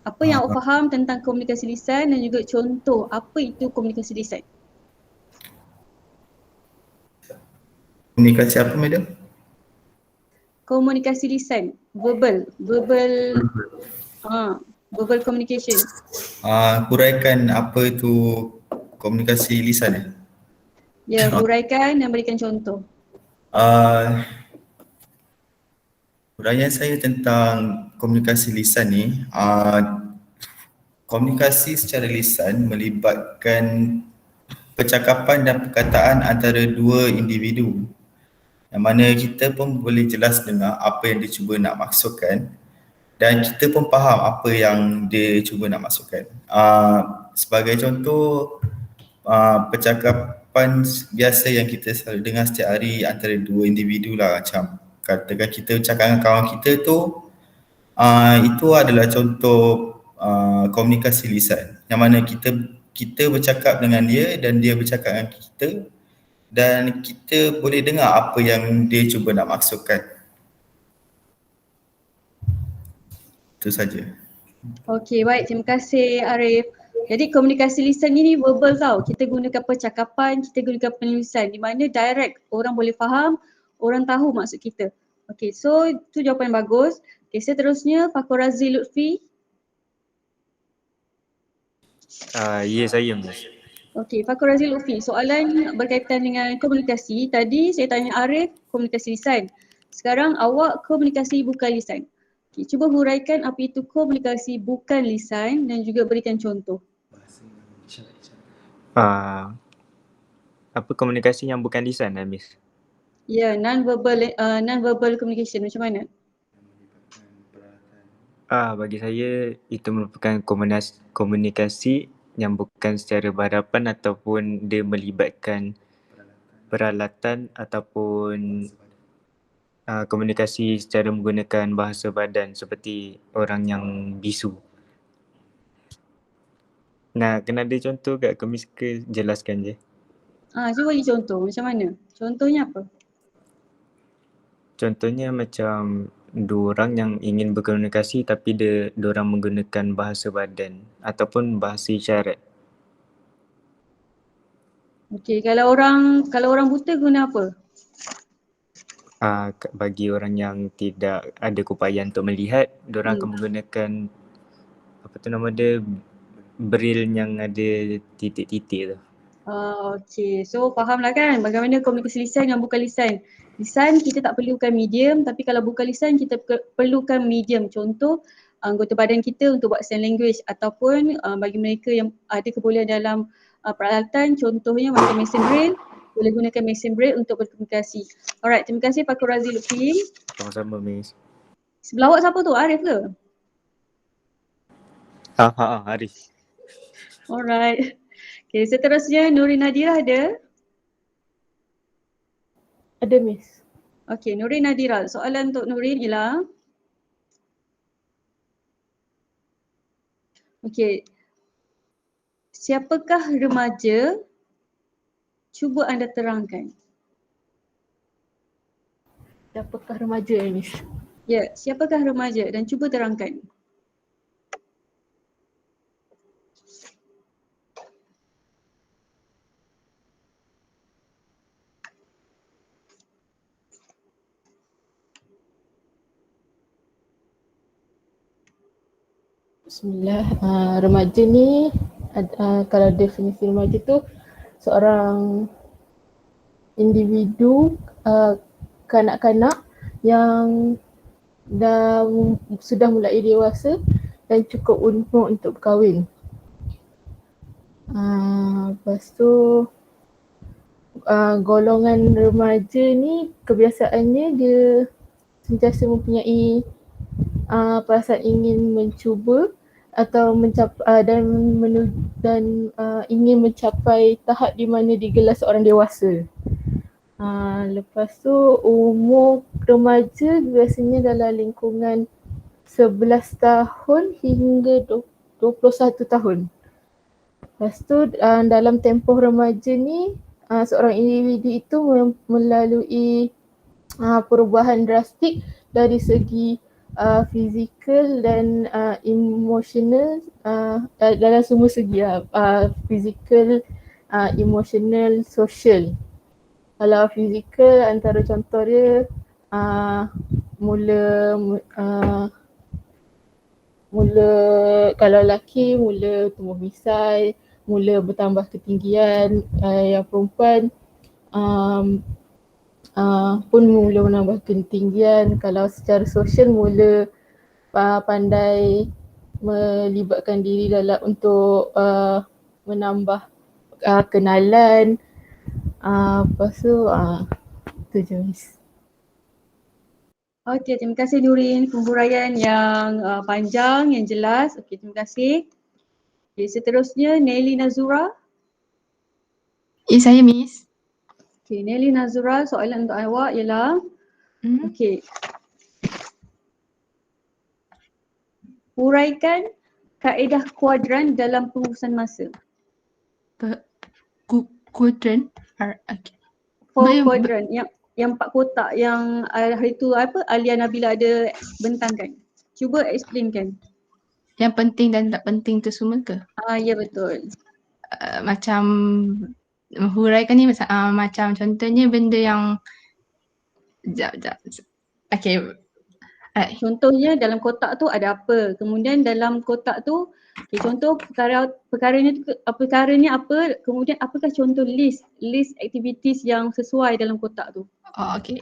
Apa yang awak faham tentang komunikasi lisan dan juga contoh apa itu komunikasi lisan? Komunikasi apa madam? Komunikasi lisan, verbal communication. Huraikan apa itu komunikasi lisan Ya, huraikan dan berikan contoh. Huraian saya tentang komunikasi lisan ni, komunikasi secara lisan melibatkan percakapan dan perkataan antara dua individu, yang mana kita pun boleh jelas dengar apa yang dia cuba nak maksudkan dan kita pun faham apa yang dia cuba nak maksudkan. Sebagai contoh, percakapan biasa yang kita selalu dengar setiap hari antara dua individu lah, macam katakan kita bercakap dengan kawan kita tu, itu adalah contoh komunikasi lisan, yang mana kita bercakap dengan dia dan dia bercakap dengan kita dan kita boleh dengar apa yang dia cuba nak maksudkan. Itu saja. Okey, baik. Terima kasih Arif. Jadi komunikasi lisan ini verbal tau. Kita gunakan percakapan, kita gunakan penulisan di mana direct, orang boleh faham, orang tahu maksud kita. Okey, so itu jawapan yang bagus. Okey, seterusnya Fakhur Razi Lutfi. Ya, saya Miss. Okey, Fakhur Razi Lutfi. Soalan berkaitan dengan komunikasi. Tadi saya tanya Arif komunikasi lisan. Sekarang awak komunikasi bukan lisan. Okay, cuba huraikan apa itu komunikasi bukan lisan dan juga berikan contoh. Apa komunikasi yang bukan lisan Miss? Ya, non-verbal communication macam mana? Bagi saya itu merupakan komunikasi yang bukan secara berhadapan ataupun dia melibatkan peralatan ataupun komunikasi secara menggunakan bahasa badan seperti orang yang bisu. Nah, kena ada contoh kat Miss ke jelaskan je? Cuba bagi contoh macam mana? Contohnya apa? Contohnya macam dua orang yang ingin berkomunikasi tapi diorang menggunakan bahasa badan ataupun bahasa isyarat. Okey, kalau orang buta guna apa? Bagi orang yang tidak ada keupayaan untuk melihat, diorang akan menggunakan apa tu nama dia, braille yang ada titik-titik tu. Okey, so fahamlah kan bagaimana komunikasi lisan yang bukan lisan. Lisan kita tak perlukan medium, tapi kalau bukan lisan kita perlukan medium. Contoh anggota badan kita untuk buat sign language ataupun bagi mereka yang ada kebolehan dalam peralatan, contohnya macam mesin braille, boleh gunakan mesin braille untuk berkomunikasi. Alright, terima kasih Pak Razi Lutfi. Sama-sama Miss. Sebelah awak siapa tu? Arif ke? Haris. Alright. Okay, seterusnya Nurin Nadira ada? Ada Miss. Okay, Nurin Nadira. Soalan untuk Nurin ialah, okay, siapakah remaja? Cuba anda terangkan. Siapakah remaja Miss? Ya, siapakah remaja dan cuba terangkan. Bismillah. Remaja ni kalau definisi remaja tu seorang individu kanak-kanak yang sudah mulai dewasa dan cukup umur untuk berkahwin. Lepas tu golongan remaja ni kebiasaannya dia sentiasa mempunyai perasaan ingin mencuba atau ingin mencapai tahap di mana digelar seorang dewasa. Lepas tu umur remaja biasanya dalam lingkungan 11 tahun hingga 21 tahun. Lepas tu dalam tempoh remaja ni seorang individu itu melalui perubahan drastik dari segi fizikal dan emosional dalam semua segi fizikal, emosional, sosial. Kalau fizikal antara contoh dia mula kalau lelaki mula tumbuh misai, mula bertambah ketinggian, yang perempuan pun mula menambah ketinggian. Kalau secara sosial mula pandai melibatkan diri dalam untuk menambah kenalan. Lepas tu itu je Miss. Okey, terima kasih Nurin, penguraian yang panjang, yang jelas. Okey, terima kasih. Okay, seterusnya Nelly Nazura. Saya Miss. Okay, Nelly Nazura, soalan untuk awak ialah, okay, huraikan kaedah kuadran dalam pengurusan masa. Kuadran? Okay. Kuadran yang 4 kotak yang hari tu Alia Nabila ada bentangkan. Cuba explainkan. Yang penting dan tak penting tu semua ke? Ya betul. Macam huraikan ni macam contohnya benda yang okay. Contohnya dalam kotak tu ada apa, kemudian dalam kotak tu contoh perkaranya apa, kemudian apakah contoh list activities yang sesuai dalam kotak tu. Okay.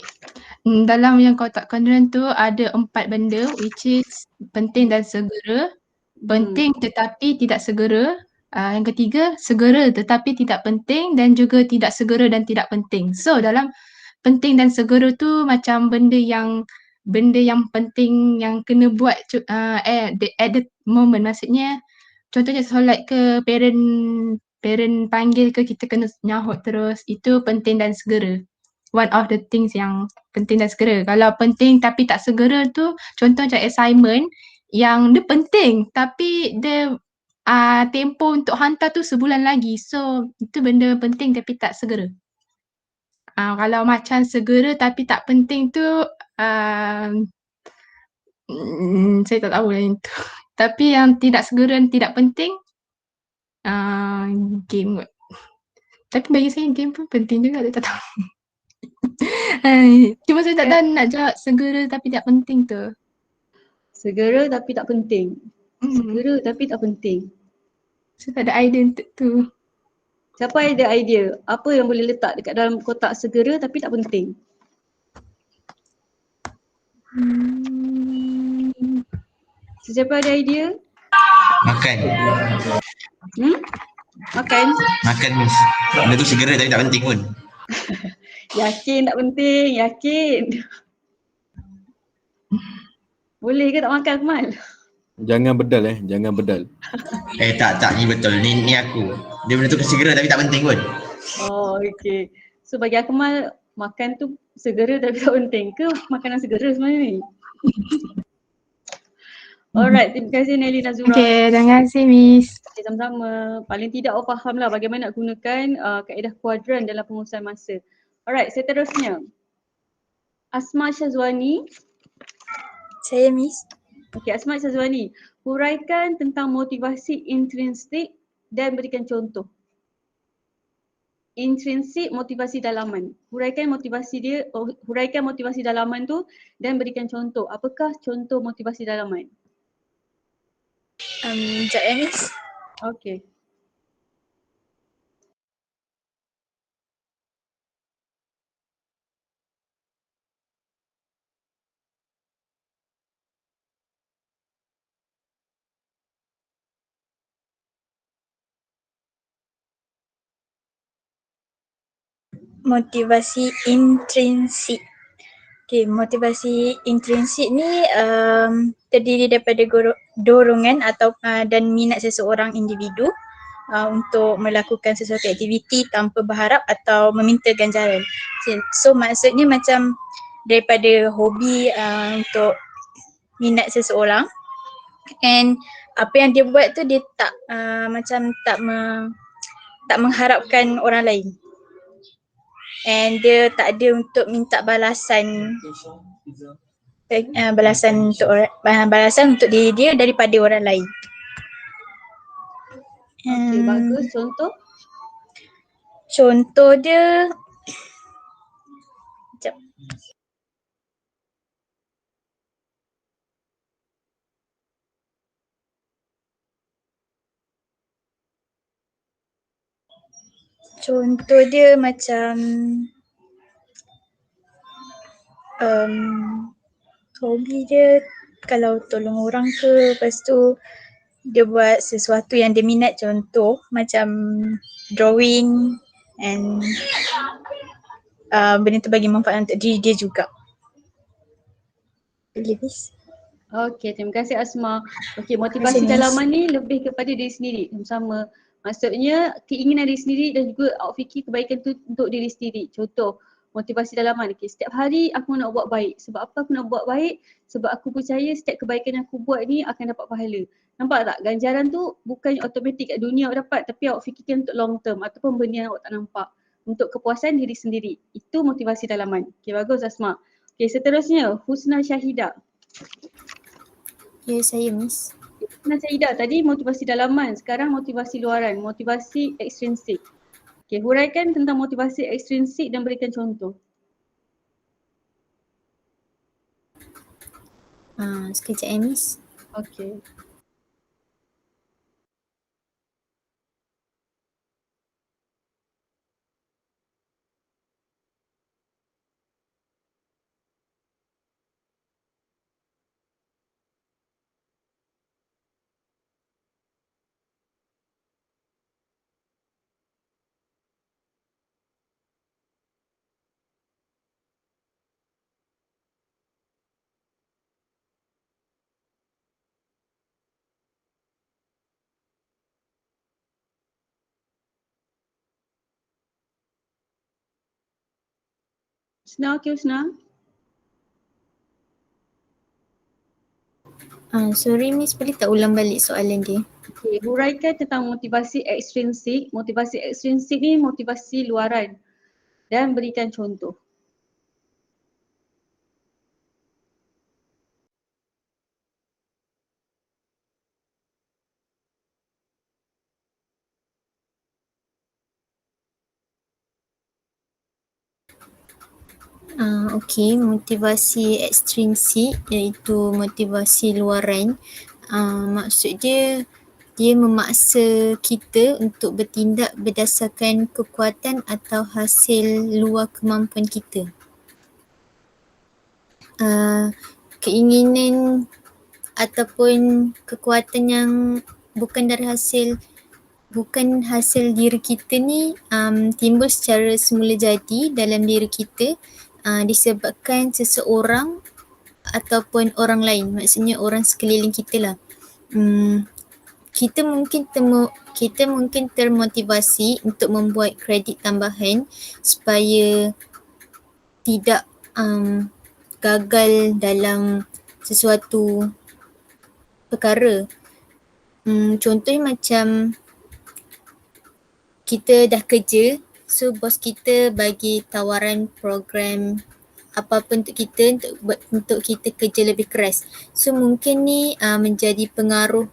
Dalam yang kotak kuadran tu ada 4 benda which is penting dan segera, penting tetapi tidak segera, yang ketiga segera tetapi tidak penting, dan juga tidak segera dan tidak penting. So dalam penting dan segera tu macam benda yang penting yang kena buat at the moment, maksudnya contohnya solat ke, parent panggil ke, kita kena nyahut terus, itu penting dan segera. One of the things yang penting dan segera. Kalau penting tapi tak segera tu contoh macam assignment yang dia penting tapi dia tempoh untuk hantar tu sebulan lagi, so itu benda penting tapi tak segera. Kalau macam segera tapi tak penting tu saya tak tahu yang tu. Tapi yang tidak segera dan tidak penting game. Tapi bagi saya game pun penting juga, saya tak tahu. Cuma saya tak tahu nak jawab segera tapi tak penting tu. Segera tapi tak penting. Segera tapi tak penting. Saya tak ada idea untuk tu. Siapa ada idea? Apa yang boleh letak dekat dalam kotak segera tapi tak penting? Siapa ada idea? Makan. Makan? Makan Miss. Benda tu segera tapi tak penting pun. Yakin tak penting? Yakin? Boleh ke tak makan Akmal? Jangan bedal jangan bedal. Tak, ni betul. Ni aku. Dia benda tu segera tapi tak penting pun. Oh, okay. So bagi Akmal, makan tu segera tapi tak penting ke makanan segera sebenarnya ni? Alright, terima kasih Nelly Nazura. Okay, terima kasih Miss. Okay, sama-sama. Paling tidak awak faham lah bagaimana nak gunakan kaedah kuadran dalam pengurusan masa. Alright, seterusnya. Asma Syazwani. Saya Miss. Okay, Asma Syazwani. Huraikan tentang motivasi intrinsik dan berikan contoh. Intrinsik, motivasi dalaman. Huraikan motivasi dalaman tu dan berikan contoh. Apakah contoh motivasi dalaman? Sekejap ya Miss. Okay. Motivasi intrinsik. Okay, motivasi intrinsik ni terdiri daripada dorongan atau dan minat seseorang individu untuk melakukan sesuatu aktiviti tanpa berharap atau meminta ganjaran. So maksudnya macam daripada hobi untuk minat seseorang, and apa yang dia buat tu dia tak macam tak mengharapkan orang lain. And dia tak ada untuk minta balasan untuk diri dia daripada orang lain. Okay, bagus. Contoh? Contoh dia, sekejap. Contoh dia macam hobi dia kalau tolong orang ke, lepas tu dia buat sesuatu yang dia minat, contoh macam drawing, and benda tu bagi manfaat untuk diri dia juga. Miss. Okay, terima kasih Asma. Okay, motivasi dalaman ni lebih kepada diri sendiri. Sama. Maksudnya keinginan diri sendiri dan juga awak fikir kebaikan tu untuk diri sendiri. Contoh, motivasi dalaman. Okay, setiap hari aku nak buat baik. Sebab apa aku nak buat baik? Sebab aku percaya setiap kebaikan yang aku buat ni akan dapat pahala. Nampak tak? Ganjaran tu bukan automatik kat dunia awak dapat, tapi awak fikirkan untuk long term ataupun benda yang awak tak nampak. Untuk kepuasan diri sendiri. Itu motivasi dalaman. Okay, bagus Asma. Okay, seterusnya Husna Syahidah. Ya, saya Miss. Husna Syahidah tadi motivasi dalaman, sekarang motivasi luaran, motivasi ekstrinsik. Okay, huraikan tentang motivasi ekstrinsik dan berikan contoh. Sekejap ya Miss. Okay. Husna, okay Husna. Sorry Miss, boleh tak ulang balik soalan dia? Okay, huraikan tentang motivasi ekstrinsik. Motivasi ekstrinsik ni motivasi luaran dan berikan contoh. Okey, motivasi ekstrinsik iaitu motivasi luaran. Maksud dia memaksa kita untuk bertindak berdasarkan kekuatan atau hasil luar kemampuan kita. keinginan ataupun kekuatan yang bukan hasil diri kita ni timbul secara semula jadi dalam diri kita disebabkan seseorang ataupun orang lain, maksudnya orang sekeliling kita lah. Kita mungkin termotivasi untuk membuat kredit tambahan supaya tidak gagal dalam sesuatu perkara. Contohnya macam kita dah kerja, so bos kita bagi tawaran program apa-apa untuk kita kerja lebih keras. So mungkin ni menjadi pengaruh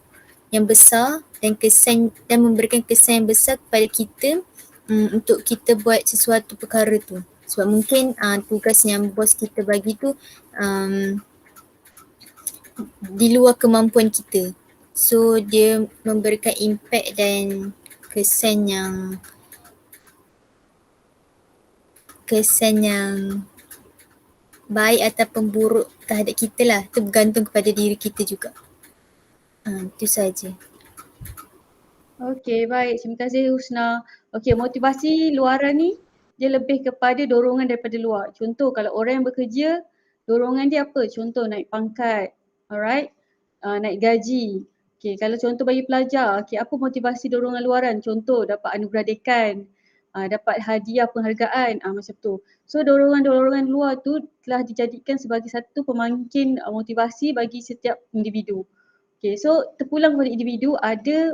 yang besar dan memberikan kesan yang besar kepada kita untuk kita buat sesuatu perkara tu. Sebab mungkin tugas yang bos kita bagi tu di luar kemampuan kita. So dia memberikan impact dan kesan yang baik ataupun buruk terhadap kita lah. Itu bergantung kepada diri kita juga. Itu saja. Okey, baik. Terima kasih Husna. Okey, motivasi luaran ni dia lebih kepada dorongan daripada luar. Contoh kalau orang yang bekerja, dorongan dia apa? Contoh naik pangkat, alright? Naik gaji. Okey, kalau contoh bagi pelajar, okey, apa motivasi dorongan luaran? Contoh dapat anugerah dekan, dapat hadiah penghargaan, macam tu. So dorongan-dorongan luar tu telah dijadikan sebagai satu pemangkin motivasi bagi setiap individu. Okay, so terpulang kepada individu, ada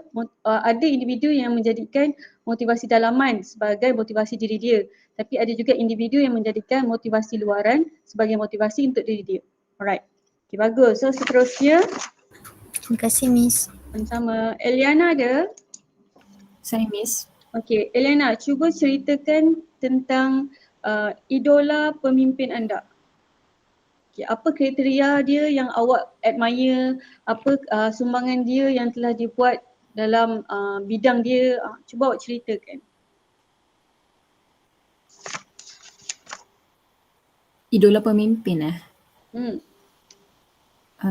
individu yang menjadikan motivasi dalaman sebagai motivasi diri dia. Tapi ada juga individu yang menjadikan motivasi luaran sebagai motivasi untuk diri dia. Alright. Okay, bagus. So seterusnya. Terima kasih Miss. Sama-sama. Eliana ada? Saya Miss. Okay, Eliana, cuba ceritakan tentang idola pemimpin anda. Okay, apa kriteria dia yang awak admire, apa sumbangan dia yang telah dibuat dalam bidang dia, cuba awak ceritakan. Idola pemimpin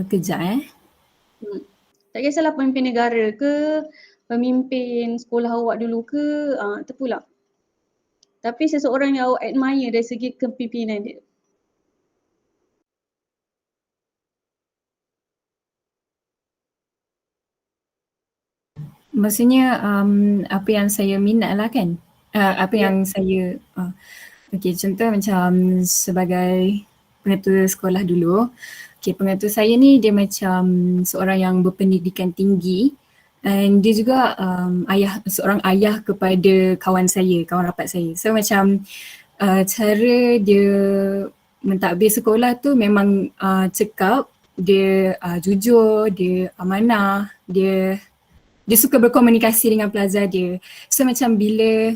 kejap Tak kisahlah pemimpin negara ke, pemimpin sekolah awak dulu ke, terpulang. Tapi seseorang yang awak admire dari segi kepimpinan dia. Maksudnya apa yang saya minat lah kan, apa yang saya okey, contoh macam sebagai pengetua sekolah dulu, okey, pengetua saya ni dia macam seorang yang berpendidikan tinggi dan dia juga seorang ayah kepada kawan rapat saya. So macam cara dia mentadbir sekolah tu memang cekap, dia jujur, dia amanah, dia suka berkomunikasi dengan pelajar dia. So macam bila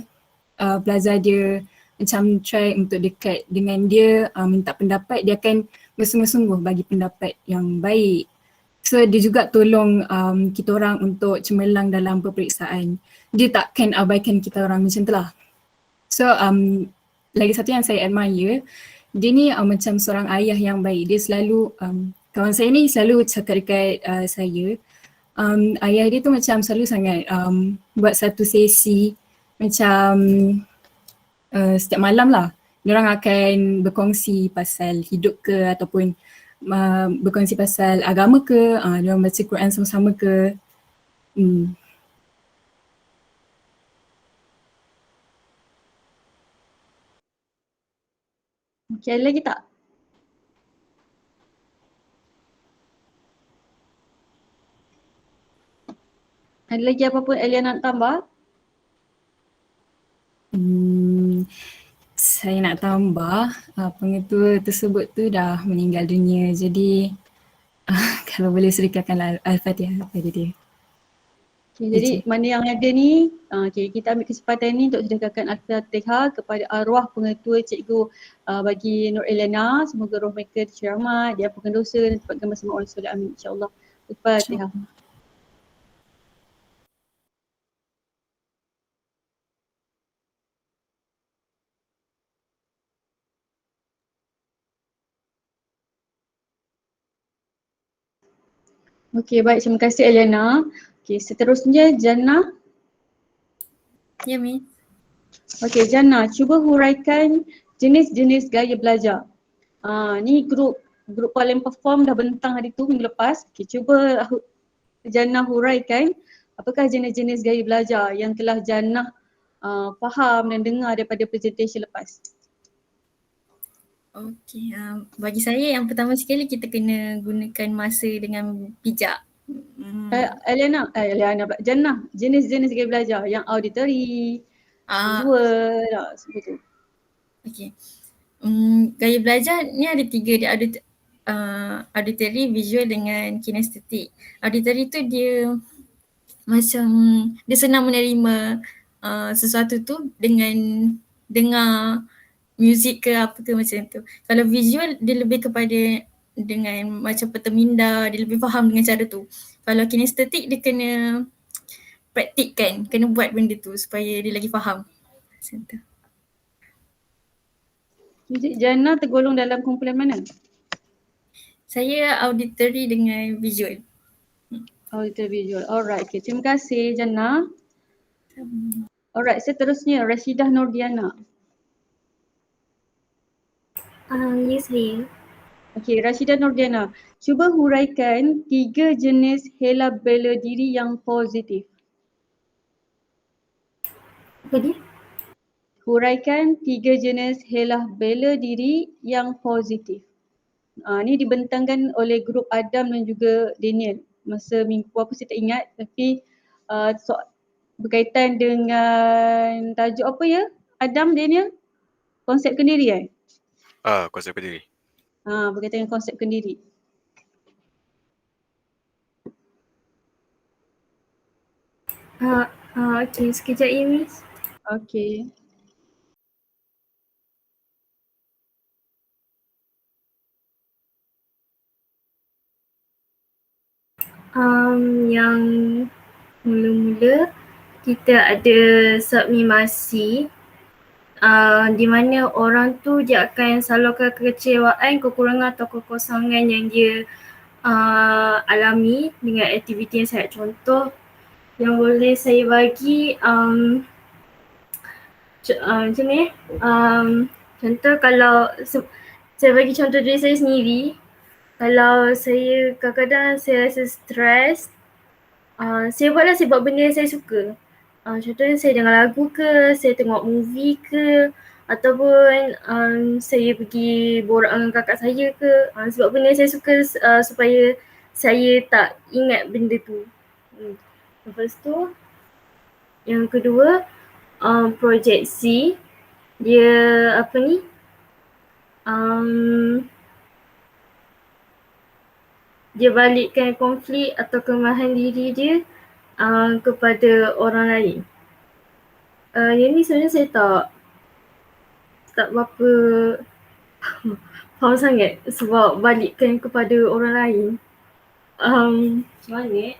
pelajar dia macam try untuk dekat dengan dia, minta pendapat, dia akan bersungguh-sungguh bagi pendapat yang baik. So dia juga tolong kita orang untuk cemerlang dalam peperiksaan. Dia takkan abaikan kita orang macam tu lah. So lagi satu yang saya admire, dia ni macam seorang ayah yang baik. Dia selalu, kawan saya ni selalu cakap dekat saya, ayah dia tu macam selalu sangat buat satu sesi macam setiap malam lah. Diorang akan berkongsi pasal hidup ke ataupun berkongsi pasal agama ke, diorang baca Quran sama-sama ke. Okay, ada lagi tak? Ada lagi apa-apa Eliana nak tambah? Saya nak tambah, pengetua tersebut tu dah meninggal dunia, jadi kalau boleh serikakan Al-Fatihah kepada dia. Okay, jadi mana yang ada ni, kita ambil kesempatan ni untuk sedekahkan Al-Fatihah kepada arwah pengetua cikgu bagi Nur Eliana. Semoga roh mereka diceramat, diampunkan dosa dan tempatkan bersama Allah SWT. Amin, insyaAllah. Al-Fatihah. Okey, baik. Terima kasih Eliana. Okey, seterusnya Jannah. Ya, Miss. Okey, Jannah, cuba huraikan jenis-jenis gaya belajar. Ni grup paling perform dah bentang hari tu minggu lepas. Okey, cuba Jannah huraikan apakah jenis-jenis gaya belajar yang telah Jannah faham dan dengar daripada presentation lepas. Okey, bagi saya yang pertama sekali kita kena gunakan masa dengan bijak. Eliana pula, Jannah, jenis-jenis gaya belajar yang auditory, visual, semua tu. Okey. Gaya belajar ni ada 3, dia auditory, visual dengan kinestetik. Auditory tu dia macam dia senang menerima sesuatu tu dengan dengar muzik ke apa ke macam tu. Kalau visual dia lebih kepada dengan macam peta minda, dia lebih faham dengan cara tu. Kalau kinestetik dia kena praktikkan, kena buat benda tu supaya dia lagi faham. Macam tu. Jannah tergolong dalam kumpulan mana? Saya auditory dengan visual. Auditory visual. Alright, okay. Terima kasih Jannah. Alright, seterusnya Rashidah Nordiana. Ya saya. Okey, Rashidah Nordiana. Cuba huraikan 3 jenis hela bela diri yang positif. Apa dia? Huraikan 3 jenis hela bela diri yang positif. Ni dibentangkan oleh grup Adam dan juga Daniel. Masa minggu apa saya tak ingat, tapi berkaitan dengan tajuk apa ya? Adam, Daniel? Konsep kendiri Konsep kendiri. Berkaitan dengan konsep kendiri. Okey, sekejap ya Miss. Okey. Yang mula-mula kita ada sublimasi di mana orang tu dia akan salurkan kekecewaan, kekurangan atau kekosongan yang dia alami dengan aktiviti yang saya contoh yang boleh saya bagi macam ni contoh kalau saya bagi contoh diri saya sendiri. Kalau saya kadang-kadang saya rasa stres, saya buat benda yang saya suka. Contohnya saya dengar lagu ke, saya tengok movie ke, ataupun saya pergi borak dengan kakak saya ke, sebab benda yang saya suka supaya saya tak ingat benda tu. Lepas tu yang kedua proyeksi, dia apa ni dia balikkan konflik atau kelemahan diri dia kepada orang lain. Yang ni sebenarnya saya tak berapa faham sangat sebab balikkan kepada orang lain. Macam mana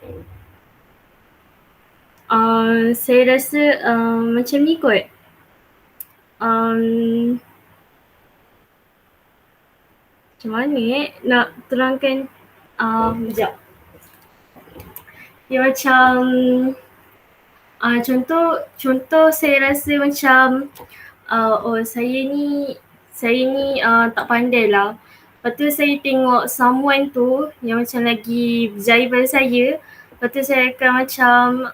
saya rasa macam ni kot. Macam mana nak terangkan sekejap. Dia macam contoh saya rasa macam saya ni tak pandai lah. Lepas tu saya tengok someone tu yang macam lagi berjaya pada saya. Lepas tu saya akan macam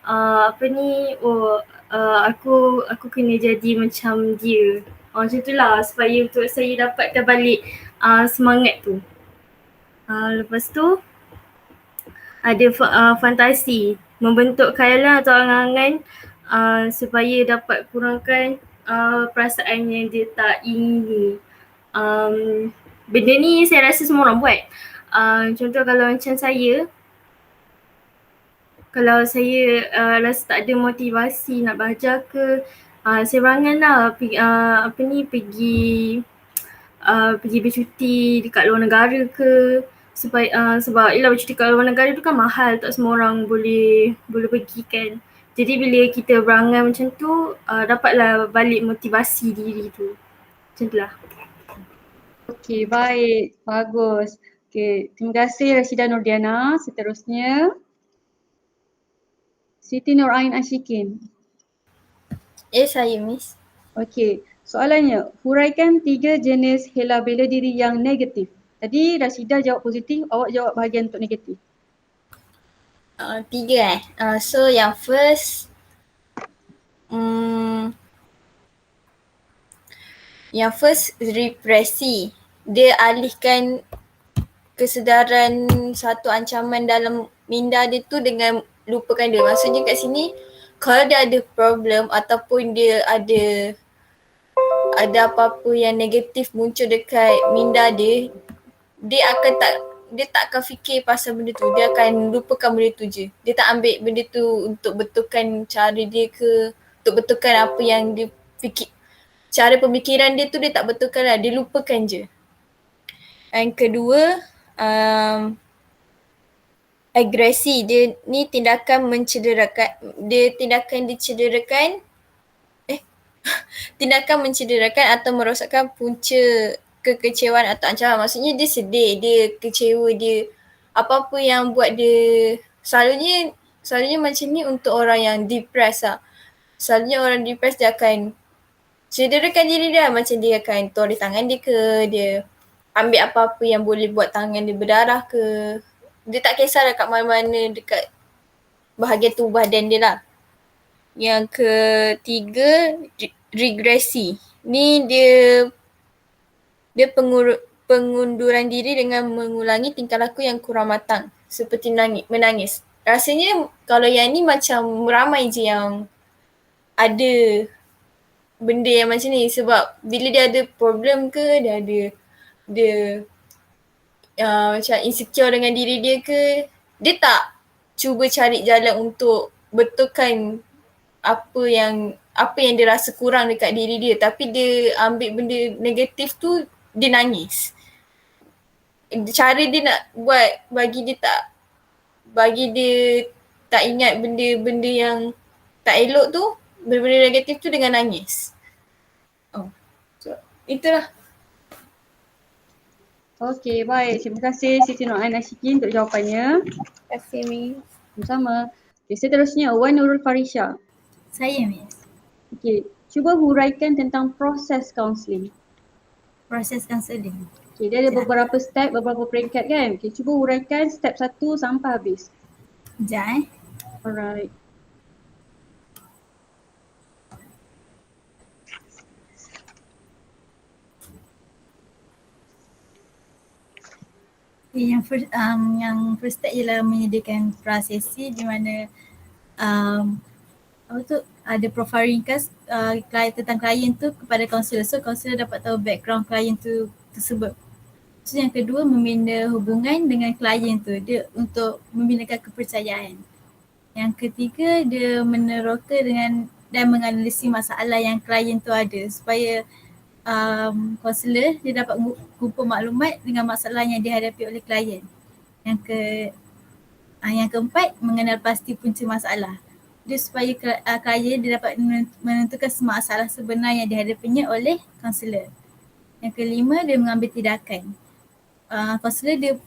aku kena jadi macam dia. Macam tu lah supaya untuk saya dapatkan balik semangat tu. Lepas tu ada fantasi, membentuk khayalan atau angan-angan supaya dapat kurangkan perasaan yang dia tak ingini. Benda ni saya rasa semua orang buat. Contoh kalau macam saya, kalau saya rasa tak ada motivasi nak belajar ke, saya berangan lah pergi bercuti dekat luar negara ke, supaya sebab ialah bercuti kat luar negara tu kan mahal, tak semua orang boleh pergi kan. Jadi bila kita berangan macam tu, dapatlah balik motivasi diri tu. Macam tu lah. Okey, baik. Bagus. Okey, terima kasih Rashida Nurdiana. Seterusnya Siti Nurain Ashikin. Saya Miss. Okey, soalannya, huraikan 3 jenis hela bela diri yang negatif. Tadi Rashida jawab positif, awak jawab bahagian untuk negatif. 3 so yang first represi. Dia alihkan kesedaran satu ancaman dalam minda dia tu dengan lupakan dia. Maksudnya kat sini kalau dia ada problem ataupun dia ada apa-apa yang negatif muncul dekat minda dia, dia tak akan fikir pasal benda tu. Dia akan lupakan benda tu je. Dia tak ambil benda tu untuk betulkan cara dia ke, untuk betulkan apa yang dia fikir. Cara pemikiran dia tu dia tak betulkan lah. Dia lupakan je. Yang kedua, agresi. Dia ni tindakan mencederakan. Tindakan mencederakan atau merosakkan punca kekecewaan atau ancaman. Maksudnya dia sedih, dia kecewa, dia apa-apa yang buat dia selalunya macam ni untuk orang yang depressed lah. Selalunya orang depressed dia akan cederakan diri dia, macam dia akan turis tangan dia ke, dia ambil apa-apa yang boleh buat tangan dia berdarah ke. Dia tak kisah dekat mana-mana dekat bahagian tubuh badan dia lah. Yang ketiga, regresi. Ni dia pengunduran diri dengan mengulangi tingkah laku yang kurang matang seperti menangis. Rasanya kalau yang ni macam ramai je yang ada benda yang macam ni, sebab bila dia ada problem ke, dia macam insecure dengan diri dia ke, dia tak cuba cari jalan untuk betulkan apa yang dia rasa kurang dekat diri dia, tapi dia ambil benda negatif tu, dia nangis. Cara dia nak buat bagi dia tak ingat benda-benda yang tak elok tu, benda-benda negatif tu dengan nangis. So, itulah. Okey, baik. Terima kasih Siti Nurain Ashikin untuk jawapannya. Terima kasih Miss. Sama-sama. Okay, seterusnya Wan Nurul Farisha. Saya Miss. Okey, cuba huraikan tentang proses kaunseling. Proses kaunseling. Okey, dia ada beberapa step, beberapa peringkat kan. Okey, cuba huraikan step 1 sampai habis. Sekejap Alright. Yang first step ialah menyediakan prasesi di mana ada profil ringkas tentang klien tu kepada kaunselor. So kaunselor dapat tahu background klien tu tersebut. So yang kedua, membina hubungan dengan klien tu, dia untuk membinakan kepercayaan. Yang ketiga, dia meneroka dengan dan menganalisis masalah yang klien tu ada supaya kaunselor dia dapat kumpul maklumat dengan masalah yang dihadapi oleh klien. Yang keempat, mengenal pasti punca masalah. Dia supaya klien dia dapat menentukan masalah sebenar yang dihadapinya oleh kaunselor. Yang kelima, dia mengambil tindakan. Kaunselor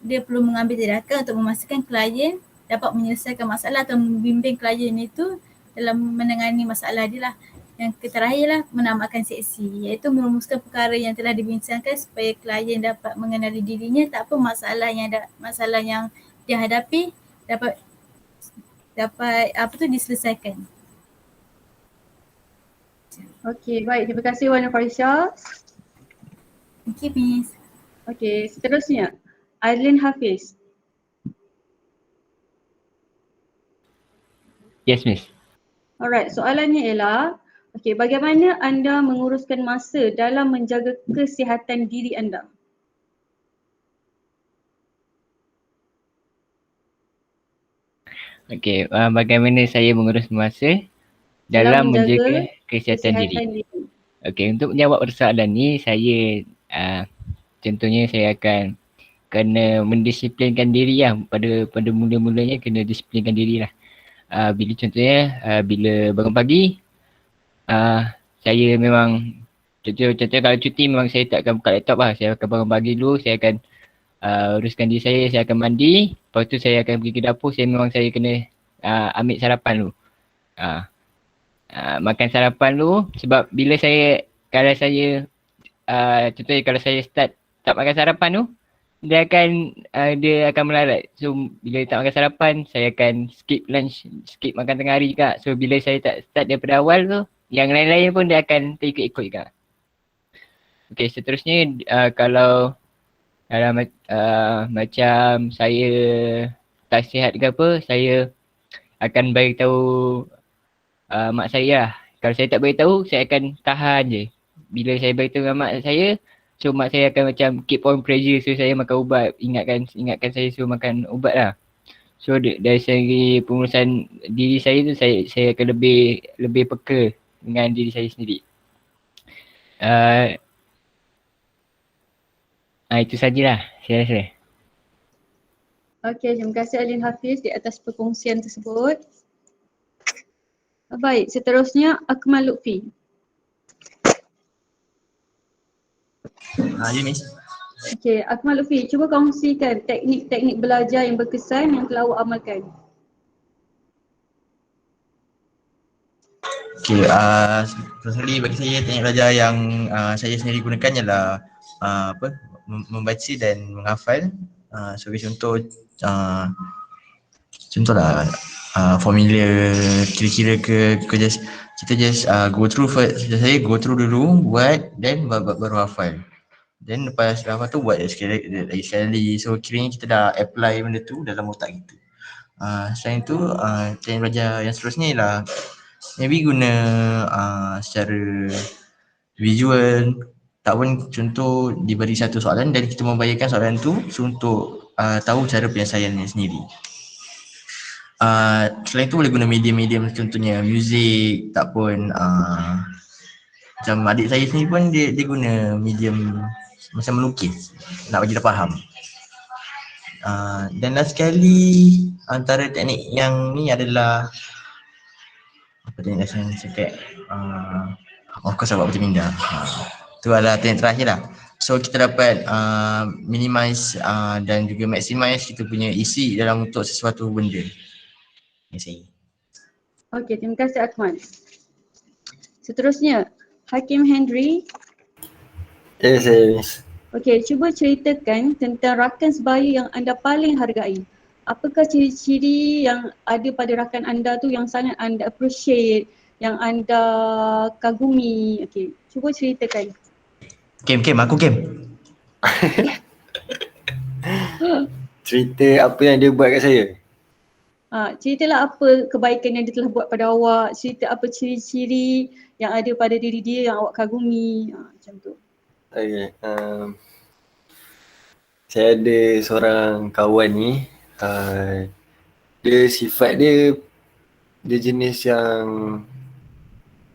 dia perlu mengambil tindakan untuk memastikan klien dapat menyelesaikan masalah atau membimbing klien itu dalam menangani masalah dia lah. Yang terakhirlah, menamakan seksi, iaitu merumuskan perkara yang telah dibincangkan supaya klien dapat mengenali dirinya, tak apa masalah yang dia hadapi dapat diselesaikan. Okey, baik. Terima kasih Wan Nurul Farisha. Okey, Miss. Okey, seterusnya Aidlin Hafiz. Yes, Miss. Alright, soalannya ialah, okey, bagaimana anda menguruskan masa dalam menjaga kesihatan diri anda? Okey, bagaimana saya mengurus masa dalam menjaga kesihatan diri. Okey, untuk menjawab persoalan ni, saya contohnya saya akan kena mendisiplinkan diri lah. Pada mula-mulanya kena disiplinkan diri lah. Bila contohnya bila bangun pagi, saya memang contoh kalau cuti memang saya tak akan buka laptop lah. Saya akan bangun pagi dulu, saya akan uruskan diri saya akan mandi. Lepas tu saya akan pergi ke dapur, saya kena ambil sarapan dulu. Makan sarapan dulu sebab bila kalau saya contohnya kalau saya start tak makan sarapan tu, dia akan melarat. So bila tak makan sarapan, saya akan skip lunch, skip makan tengah hari juga. So bila saya tak start daripada awal tu, yang lain-lain pun dia akan terikut-ikut juga. Okay, seterusnya kalau macam saya tak sihat ke apa, saya akan beritahu mak saya lah. Kalau saya tak beritahu, saya akan tahan je. Bila saya beritahu dengan mak saya, so mak saya akan macam keep on pressure, so saya makan ubat, ingatkan saya suruh makan ubat lah. So dari segi pengurusan diri saya tu, saya akan lebih peka dengan diri saya sendiri. Itu sajalah saya rasa. Okey, terima kasih Alin Hafiz di atas perkongsian tersebut. Baik, seterusnya Akmal Lutfi. Ya, Miss. Okey, Akmal Lutfi, cuba kongsikan teknik-teknik belajar yang berkesan yang telah awak amalkan. Okay, personally bagi saya teknik belajar yang saya sendiri gunakan ialah membaca dan menghafal. Sebagai contoh, contohlah formula kira-kira kita just go through first. Saya go through dulu, buat, then baru hafal. Then lepas hafal tu buat lagi sekali. So kiranya kita dah apply benda tu dalam otak kita. Selain tu, teknik belajar yang seterusnya ialah maybe guna secara visual. Tak pun contoh diberi satu soalan dan kita membayangkan soalan tu untuk tahu cara penyelesaiannya sendiri. Selain tu boleh guna medium-medium contohnya muzik, tak pun macam adik saya sendiri pun dia guna medium macam melukis, nak bagi dia faham. Dan last sekali antara teknik yang ni adalah apa teknik yang saya cakap, of course buat macam minda. Tu adalah teknik terakhir lah. So kita dapat minimize dan juga maximize kita punya isi dalam untuk sesuatu benda. Okey, terima kasih Akmal. Seterusnya, Hakim Henry. Saya Miss. Okey, cuba ceritakan tentang rakan sebaya yang anda paling hargai. Apakah ciri-ciri yang ada pada rakan anda tu yang sangat anda appreciate, yang anda kagumi? Okey, cuba ceritakan. Kim, aku Kim. Cerita apa yang dia buat kat saya? Ceritalah apa kebaikan yang dia telah buat pada awak, cerita apa ciri-ciri yang ada pada diri dia yang awak kagumi, macam tu. Okay, saya ada seorang kawan ni, dia sifat dia jenis yang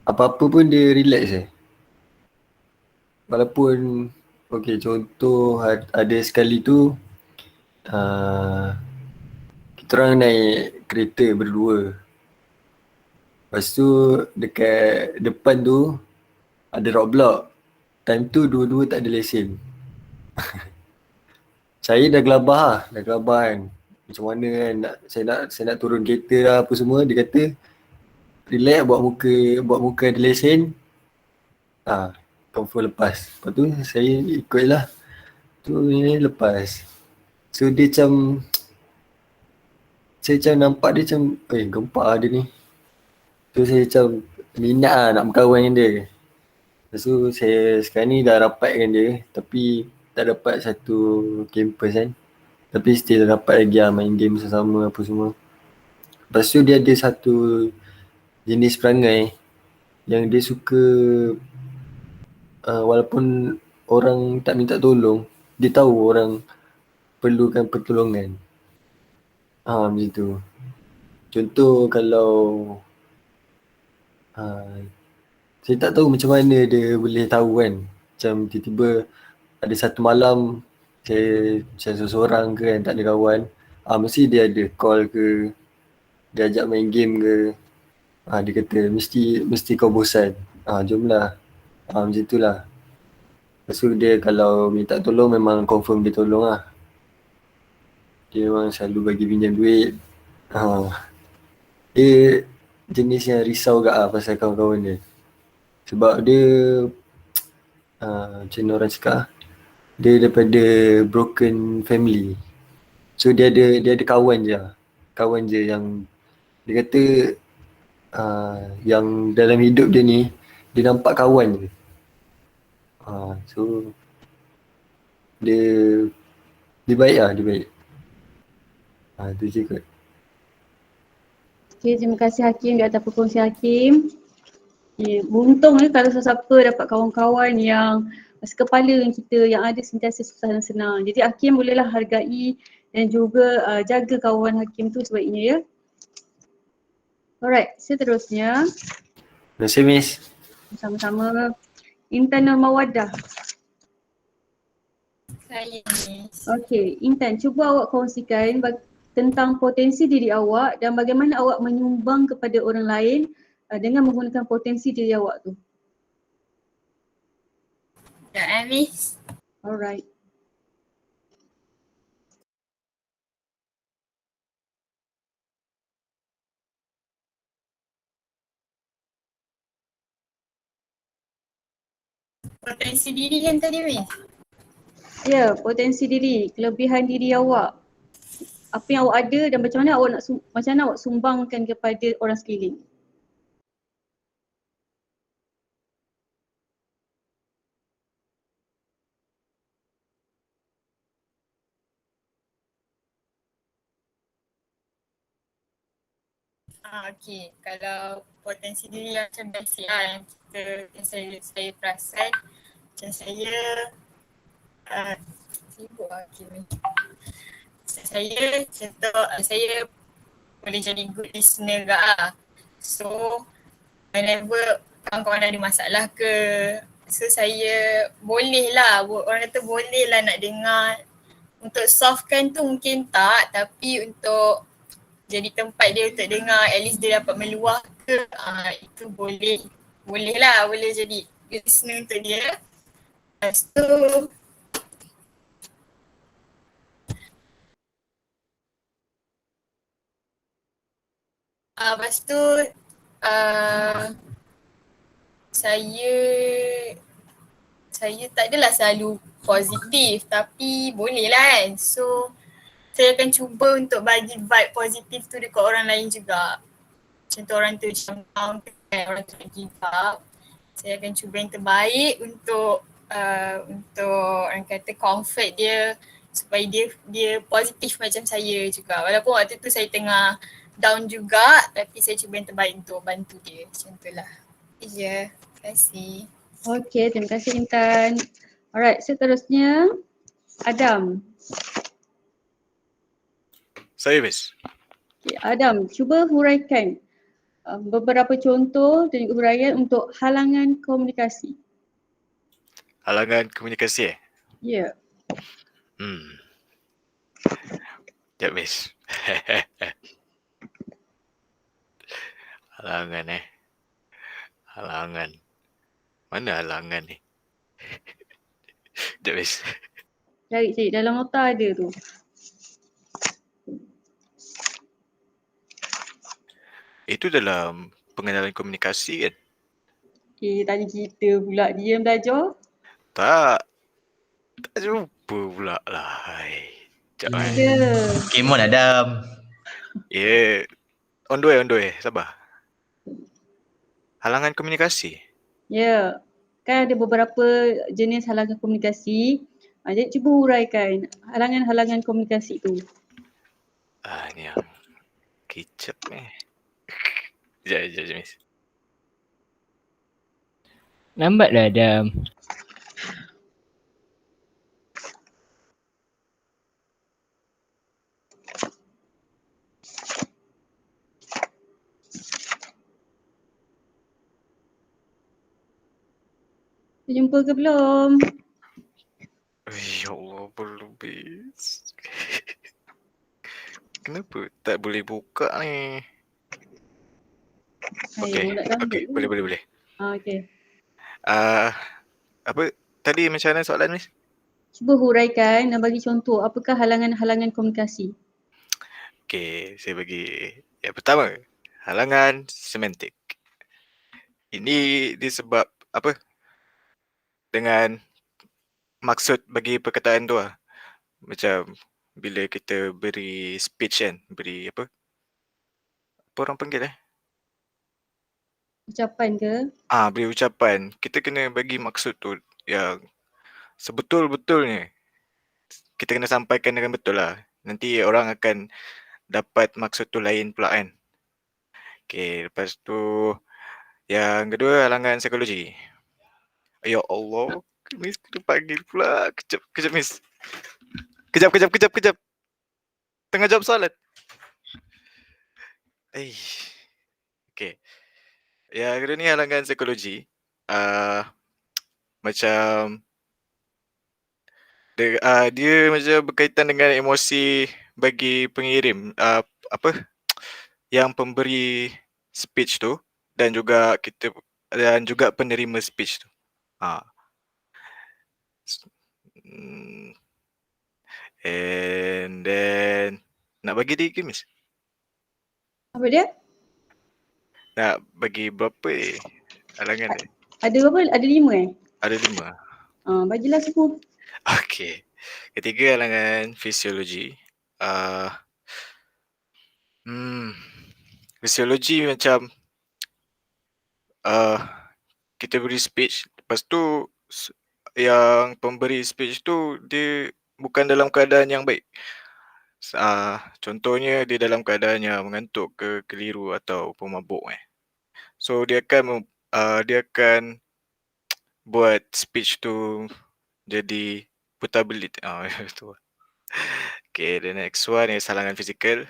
apa-apa pun dia relax je. Walaupun, okay, contoh ada sekali tu, kita orang naik kereta berdua. Lepas tu dekat depan tu ada roadblock. Time tu dua-dua tak ada lesen. Saya dah gelabah kan. Macam mana kan saya nak turun kereta lah apa semua. Dia kata relax, buat muka ada lesen. Confirm lepas. Lepas tu saya ikut lah. Tu lepas. So dia macam, saya macam nampak dia macam gempak dia ni. So saya macam minat lah nak berkawan dengan dia. Lepas tu saya sekarang ni dah rapat dengan dia, tapi tak dapat satu campus kan. Tapi still dapat lagi lah main game sama-sama apa semua. Lepas tu dia ada satu jenis perangai yang dia suka, walaupun orang tak minta tolong, dia tahu orang perlukan pertolongan. Macam tu. Contoh kalau saya tak tahu macam mana dia boleh tahu kan. Macam tiba-tiba ada satu malam saya macam seorang ke kan, tak ada kawan. Mesti dia ada call ke, dia ajak main game ke. Dia kata mesti kau bosan. Jomlah. Macam itulah. Lepas tu dia kalau minta tolong memang confirm dia tolong lah. Dia memang selalu bagi pinjam duit. Dia jenis yang risau gak pasal kawan-kawan dia. Sebab dia macam mana orang cakap, dia daripada broken family. So dia ada kawan je. Kawan je yang dia kata yang dalam hidup dia ni, dia nampak kawan je. So dia baik lah, dia baik. Tu je kot. Okay, terima kasih Hakim di atas perkongsian Hakim. Okay, beruntung kalau sesiapa dapat kawan-kawan yang sekepala dengan kita, yang ada sentiasa susah dan senang. Jadi Hakim bolehlah hargai dan juga jaga kawan Hakim tu sebaiknya ya. Alright, seterusnya. Terima kasih Miss. Sama-sama. Intan Nurmawadah. Saya Miss. Okay, Intan, cuba awak kongsikan tentang potensi diri awak dan bagaimana awak menyumbang kepada orang lain dengan menggunakan potensi diri awak tu. Ya, Miss. Alright. Potensi diri kan tadi Miss? Ya, potensi diri, kelebihan diri awak. Apa yang awak ada dan macam mana awak nak macam mana awak sumbangkan kepada orang sekeliling. Okey, kalau potensi diri yang macam basic lah yang saya perasan, macam saya sibuk lah saya contoh saya boleh jadi good listener ke lah. So whenever kawan-kawan ada masalah ke, so saya boleh lah, orang kata boleh lah nak dengar. Untuk solvekan tu mungkin tak, tapi untuk jadi tempat dia untuk dengar, at least dia dapat meluah ke, itu boleh lah, boleh jadi listener untuk dia. Lepas tu saya tak adalah selalu positif, tapi boleh lah kan. So saya akan cuba untuk bagi vibe positif tu dekat orang lain juga. Contoh orang tu macam down kan, orang tu nak give up, saya akan cuba yang terbaik untuk orang kata comfort dia, supaya dia positif macam saya juga. Walaupun waktu tu saya tengah down juga, tapi saya cuba yang terbaik untuk bantu dia. Macam tu lah. Ya, terima kasih. Okay, terima kasih Intan. Alright, seterusnya Adam. Saya Miss. Okay, Adam, cuba huraikan beberapa contoh dan juga huraian untuk halangan komunikasi. Halangan komunikasi Ya. Sekejap Miss. Halangan Halangan. Mana halangan ni? Sekejap Miss. Cari dalam nota ada tu. Itu dalam pengenalan komunikasi kan? Tanya kita pula, dia yang belajar. Tak jumpa pula lah. Sekejap Come on Adam. Yeah. On the way. Sabar. Halangan komunikasi? Ya. Kan ada beberapa jenis halangan komunikasi. Jadi cuba huraikan halangan-halangan komunikasi tu. Ni yang kicap ni. Sekejap Miss. Lambatlah Adam. Jumpa ke belum? Ya Allah, belum Miss. Kenapa tak boleh buka ni? Okay, boleh. Okay. Apa tadi macam mana soalan Miss? Cuba huraikan dan bagi contoh apakah halangan-halangan komunikasi. Okey, saya bagi yang pertama, halangan semantik. Ini disebab apa? Dengan maksud bagi perkataan tu lah. Macam bila kita beri speech kan, beri apa? Apa orang panggil Ucapan ke? Beri ucapan. Kita kena bagi maksud tu yang sebetul-betulnya. Kita kena sampaikan dengan betul lah. Nanti orang akan dapat maksud tu lain pula kan. Okey, lepas tu yang kedua, halangan psikologi. Ya Allah, Miss kena panggil pula. Kejap Miss. Kejap. Tengah jawab soalan. Okey. Yang kedua ni halangan psikologi. Macam dia macam berkaitan dengan emosi bagi pengirim, yang pemberi speech tu dan juga penerima speech tu. And then nak bagi dia ke Miss? Apa dia? Nak bagi berapa halangan dia? Ada berapa? Ada 5 Ada 5. Bagilah semua. Okey. Ketiga, halangan fisiologi. Fisiologi macam kita beri speech, lepas tu yang pemberi speech tu dia bukan dalam keadaan yang baik. Contohnya dia dalam keadaan yang mengantuk ke, keliru atau pemabuk So dia akan buat speech tu jadi portability. Itu. Okay, the next one is halangan fizikal.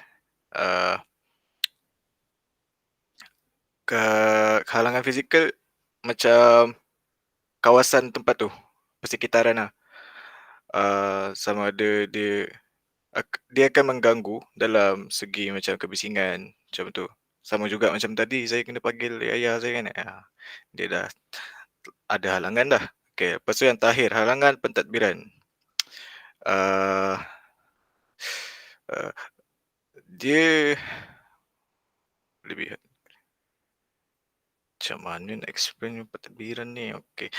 Halangan fizikal macam kawasan tempat tu, persekitaran lah. Sama ada dia akan mengganggu dalam segi macam kebisingan macam tu. Sama juga macam tadi saya kena panggil ayah saya kan. Dia dah ada halangan dah. Okay, lepas tu yang terakhir, halangan pentadbiran. Dia lebih macam mana nak explain pentadbiran ni? Okay.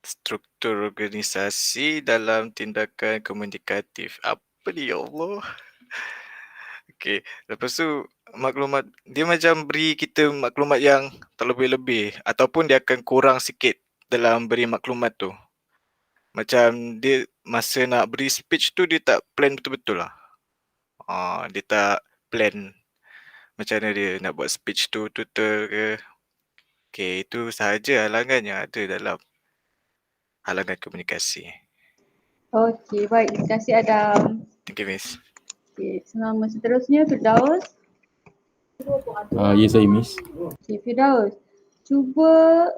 Struktur organisasi dalam tindakan komunikatif. Apa ni ya Allah? Okay, lepas tu maklumat, dia macam beri kita maklumat yang terlebih-lebih ataupun dia akan kurang sikit dalam beri maklumat tu. Macam dia masa nak beri speech tu dia tak plan betul-betul lah. Dia tak plan macam mana dia nak buat speech tu tutor ke. Okay, itu sahaja halangan yang ada dalam halangan komunikasi. Okey, baik. Terima kasih Adam. Thank you Miss. Okay, nama seterusnya Firdaus. Ya saya Miss. Okay, Firdaus. Cuba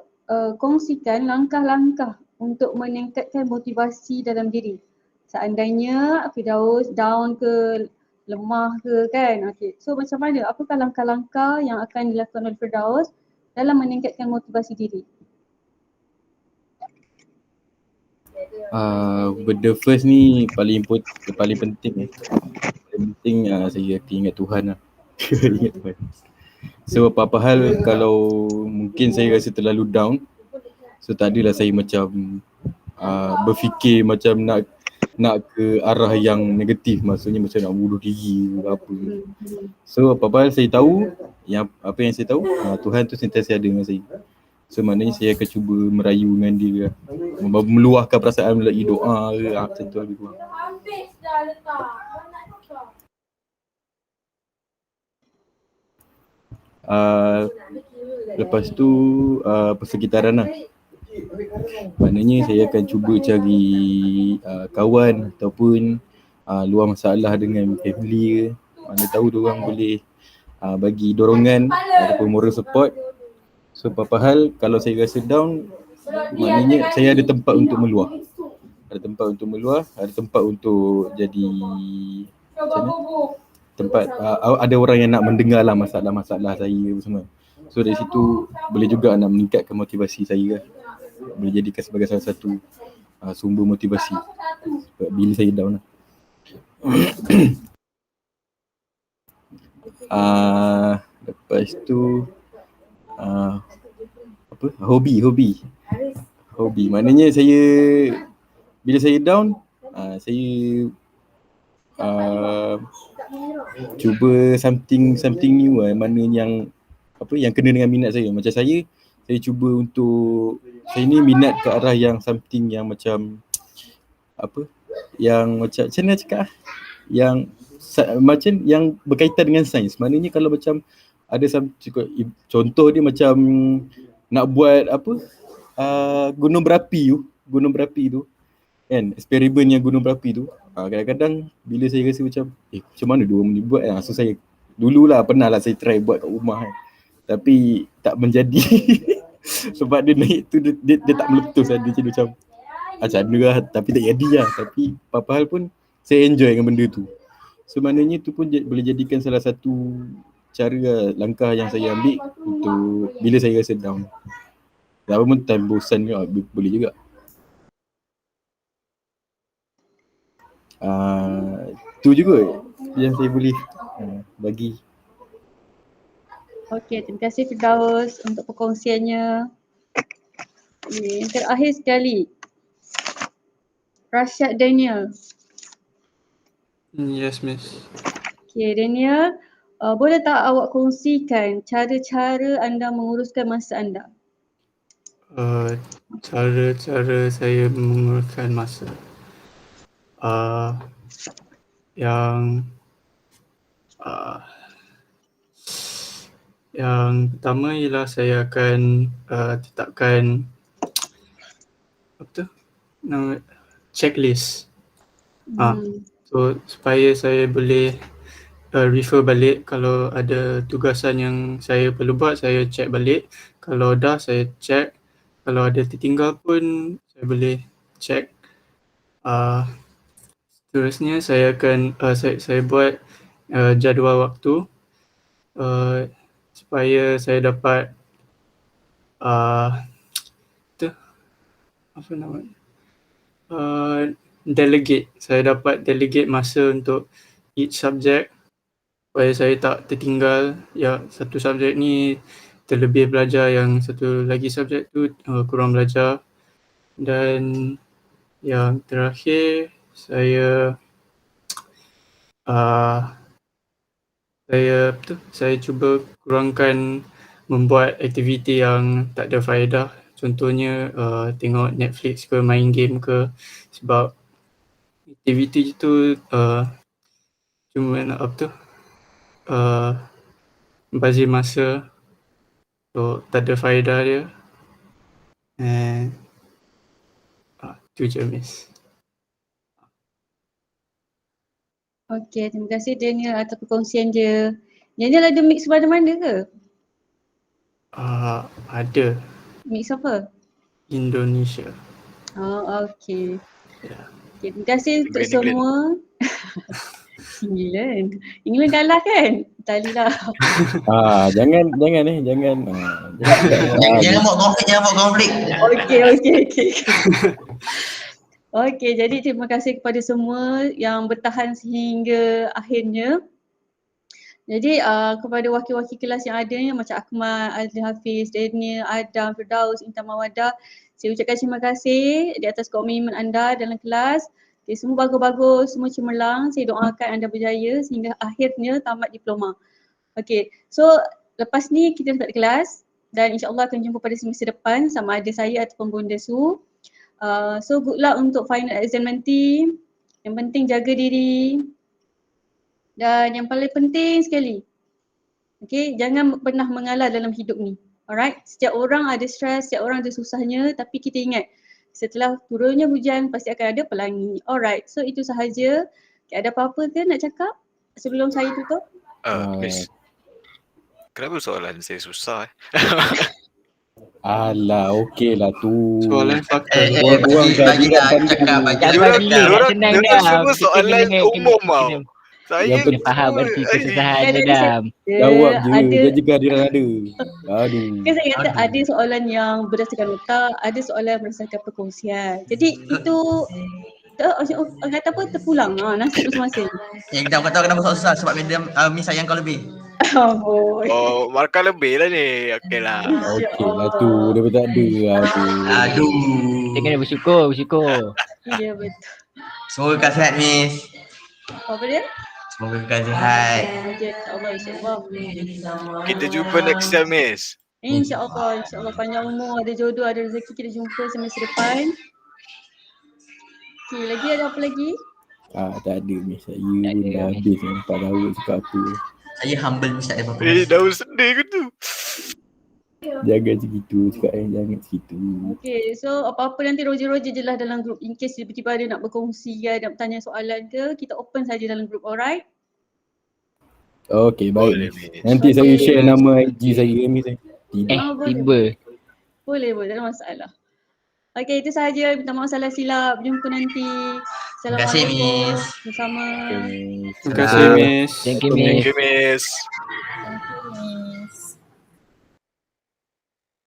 kongsikan langkah-langkah untuk meningkatkan motivasi dalam diri. Seandainya Firdaus down ke, lemah ke kan. Okay, so macam mana? Apakah langkah-langkah yang akan dilakukan oleh Firdaus dalam meningkatkan motivasi diri? Benda first ni paling penting Paling penting saya akan ingat Tuhan lah. Ingat Tuhan. So apa-apa hal kalau mungkin saya rasa terlalu down, so tak adalah saya macam berfikir macam nak ke arah yang negatif, maksudnya macam nak bunuh diri ke apa. So apa-apa hal saya tahu, apa yang saya tahu, Tuhan tu sentiasa ada dengan saya. So maknanya saya akan cuba merayu dengan dia, meluahkan perasaan melalui doa ke, macam tu lebih kurang. Lepas tu persekitaran lah. Maknanya saya akan cuba cari kawan ataupun luar masalah dengan family ke. Mana tahu diorang boleh bagi dorongan ataupun moral support. So apa-apa hal kalau saya rasa down, maknanya saya ada tempat untuk meluah. Ada tempat untuk meluah, ada tempat untuk jadi macam mana? Tempat ada orang yang nak mendengar lah masalah-masalah saya semua. So dari situ boleh juga nak meningkatkan motivasi saya kan. boleh jadikan sebagai salah satu sumber motivasi bila saya down lah. Lepas tu hobi maknanya saya bila saya down saya cuba something new lah, mana yang yang kena dengan minat saya. Macam saya cuba untuk saya ni minat ke arah yang something yang macam yang macam mana cakap yang macam yang berkaitan dengan sains. Maknanya kalau macam ada contoh dia macam nak buat gunung berapi tu kan, eksperimen yang gunung berapi tu. Kadang-kadang bila saya rasa macam macam mana dia boleh buat so saya dululah pernah lah saya try buat kat rumah kan. Tapi tak menjadi sebab dia naik tu dia tak meletus lah. Dia macam macam mana lah, tapi tak jadi lah. Tapi apa hal pun saya enjoy dengan benda tu. So maknanya tu pun boleh jadikan salah satu cara langkah yang saya ambil untuk bila saya rasa down. Apa pun time bosan ke boleh juga. Tu juga yang saya boleh bagi. Okey, terima kasih Firdaus untuk perkongsiannya. Yang terakhir sekali, Rashad Daniel. Yes, Miss. Okey, Daniel, boleh tak awak kongsikan cara-cara anda menguruskan masa anda? Cara-cara saya menguruskan masa. Yang pertama ialah saya akan tetapkan checklist. So supaya saya boleh refer balik kalau ada tugasan yang saya perlu buat, saya check balik. Kalau dah saya check, kalau ada tertinggal pun saya boleh check. Seterusnya saya akan saya buat jadual waktu supaya saya dapat delegate. Saya dapat delegate masa untuk each subject supaya saya tak tertinggal. Ya, satu subjek ni terlebih belajar, yang satu lagi subjek tu kurang belajar. Dan yang terakhir saya cuba kurangkan membuat aktiviti yang tak ada faedah. Contohnya tengok Netflix ke, main game ke, sebab aktiviti tu cuma nak membazir masa, so tak ada faedah dia. And tu je, Miss. Okey, terima kasih Daniel atas perkongsian dia. Daniel ada mix mana-mana ke? Ada. Mix apa? Indonesia. Oh, okey. Okay, terima kasih untuk semua. England kalah kan? Talilah. Jangan. Jangan buat konflik. Okey. Okey, jadi terima kasih kepada semua yang bertahan sehingga akhirnya. Jadi kepada wakil-wakil kelas yang ada ni macam Akmal, Azli Hafiz, Daniel, Adam, Firdaus, Intan Mawadah, saya ucapkan terima kasih di atas komitmen anda dalam kelas. Okay, semua bagus-bagus, semua cemerlang. Saya doakan anda berjaya sehingga akhirnya tamat diploma. Okey, so lepas ni kita start kelas dan insyaAllah akan jumpa pada semester depan sama ada saya ataupun Bunda Su. So good luck untuk final exam nanti. Yang penting jaga diri. Dan yang paling penting sekali, okay, jangan pernah mengalah dalam hidup ni. Alright, setiap orang ada stres, setiap orang ada susahnya, tapi kita ingat setelah turunnya hujan pasti akan ada pelangi. Alright, so itu sahaja. Okay, ada apa-apa ke nak cakap sebelum saya tutup? Miss, kenapa soalan saya susah? Alah, okey lah tu. Soalan fakta. Bagi cakap. Diorang semua soalan umum tau. Saya Dia faham erti kesusahan Kan tu tadi saya Dam. Jawab je, ada jangan cakap dia orang ada. Aduh. kan saya kata ada soalan yang berdasarkan otak, ada soalan berdasarkan perkongsian. Jadi itu orang kata apa terpulang nasib masing-masing. Kita kau tahu kenapa soal susah sebab Miss sayang kau lebih. Amboi. Oh, markah lebih lah ni. Okey lah. Okey lah tu, dia pun tak ada lah tu. Aduh. Dia kena bersyukur. Ya betul. Semoga kau sihat Miss. Apa dia? Semoga kau sihat. InsyaAllah. Kita jumpa next time, Miss. InsyaAllah panjang umur, ada jodoh, ada rezeki, kita jumpa semester depan. Okey, lagi ada apa lagi? Tak ada Miss. Saya pun dah habis nampak tahu cakap apa. Saya humble Miss, tak ada apa-apa. Daun sedih ke tu? Jangan segitu, cakap jangan segitu. Okay, so apa-apa nanti Roger je lah dalam grup. In case tiba-tiba ada nak berkongsi ke, nak bertanya soalan ke, kita open saja dalam grup, alright? Okey, baik. Nanti saya share nama IG saya Miss. Tiba. Boleh, tak ada masalah. Okay, itu sahaja. Minta maaf salah silap. Jumpa nanti. Terima kasih Miss. Bersama. Terima kasih Miss. Thank you Miss. Thank you, Miss.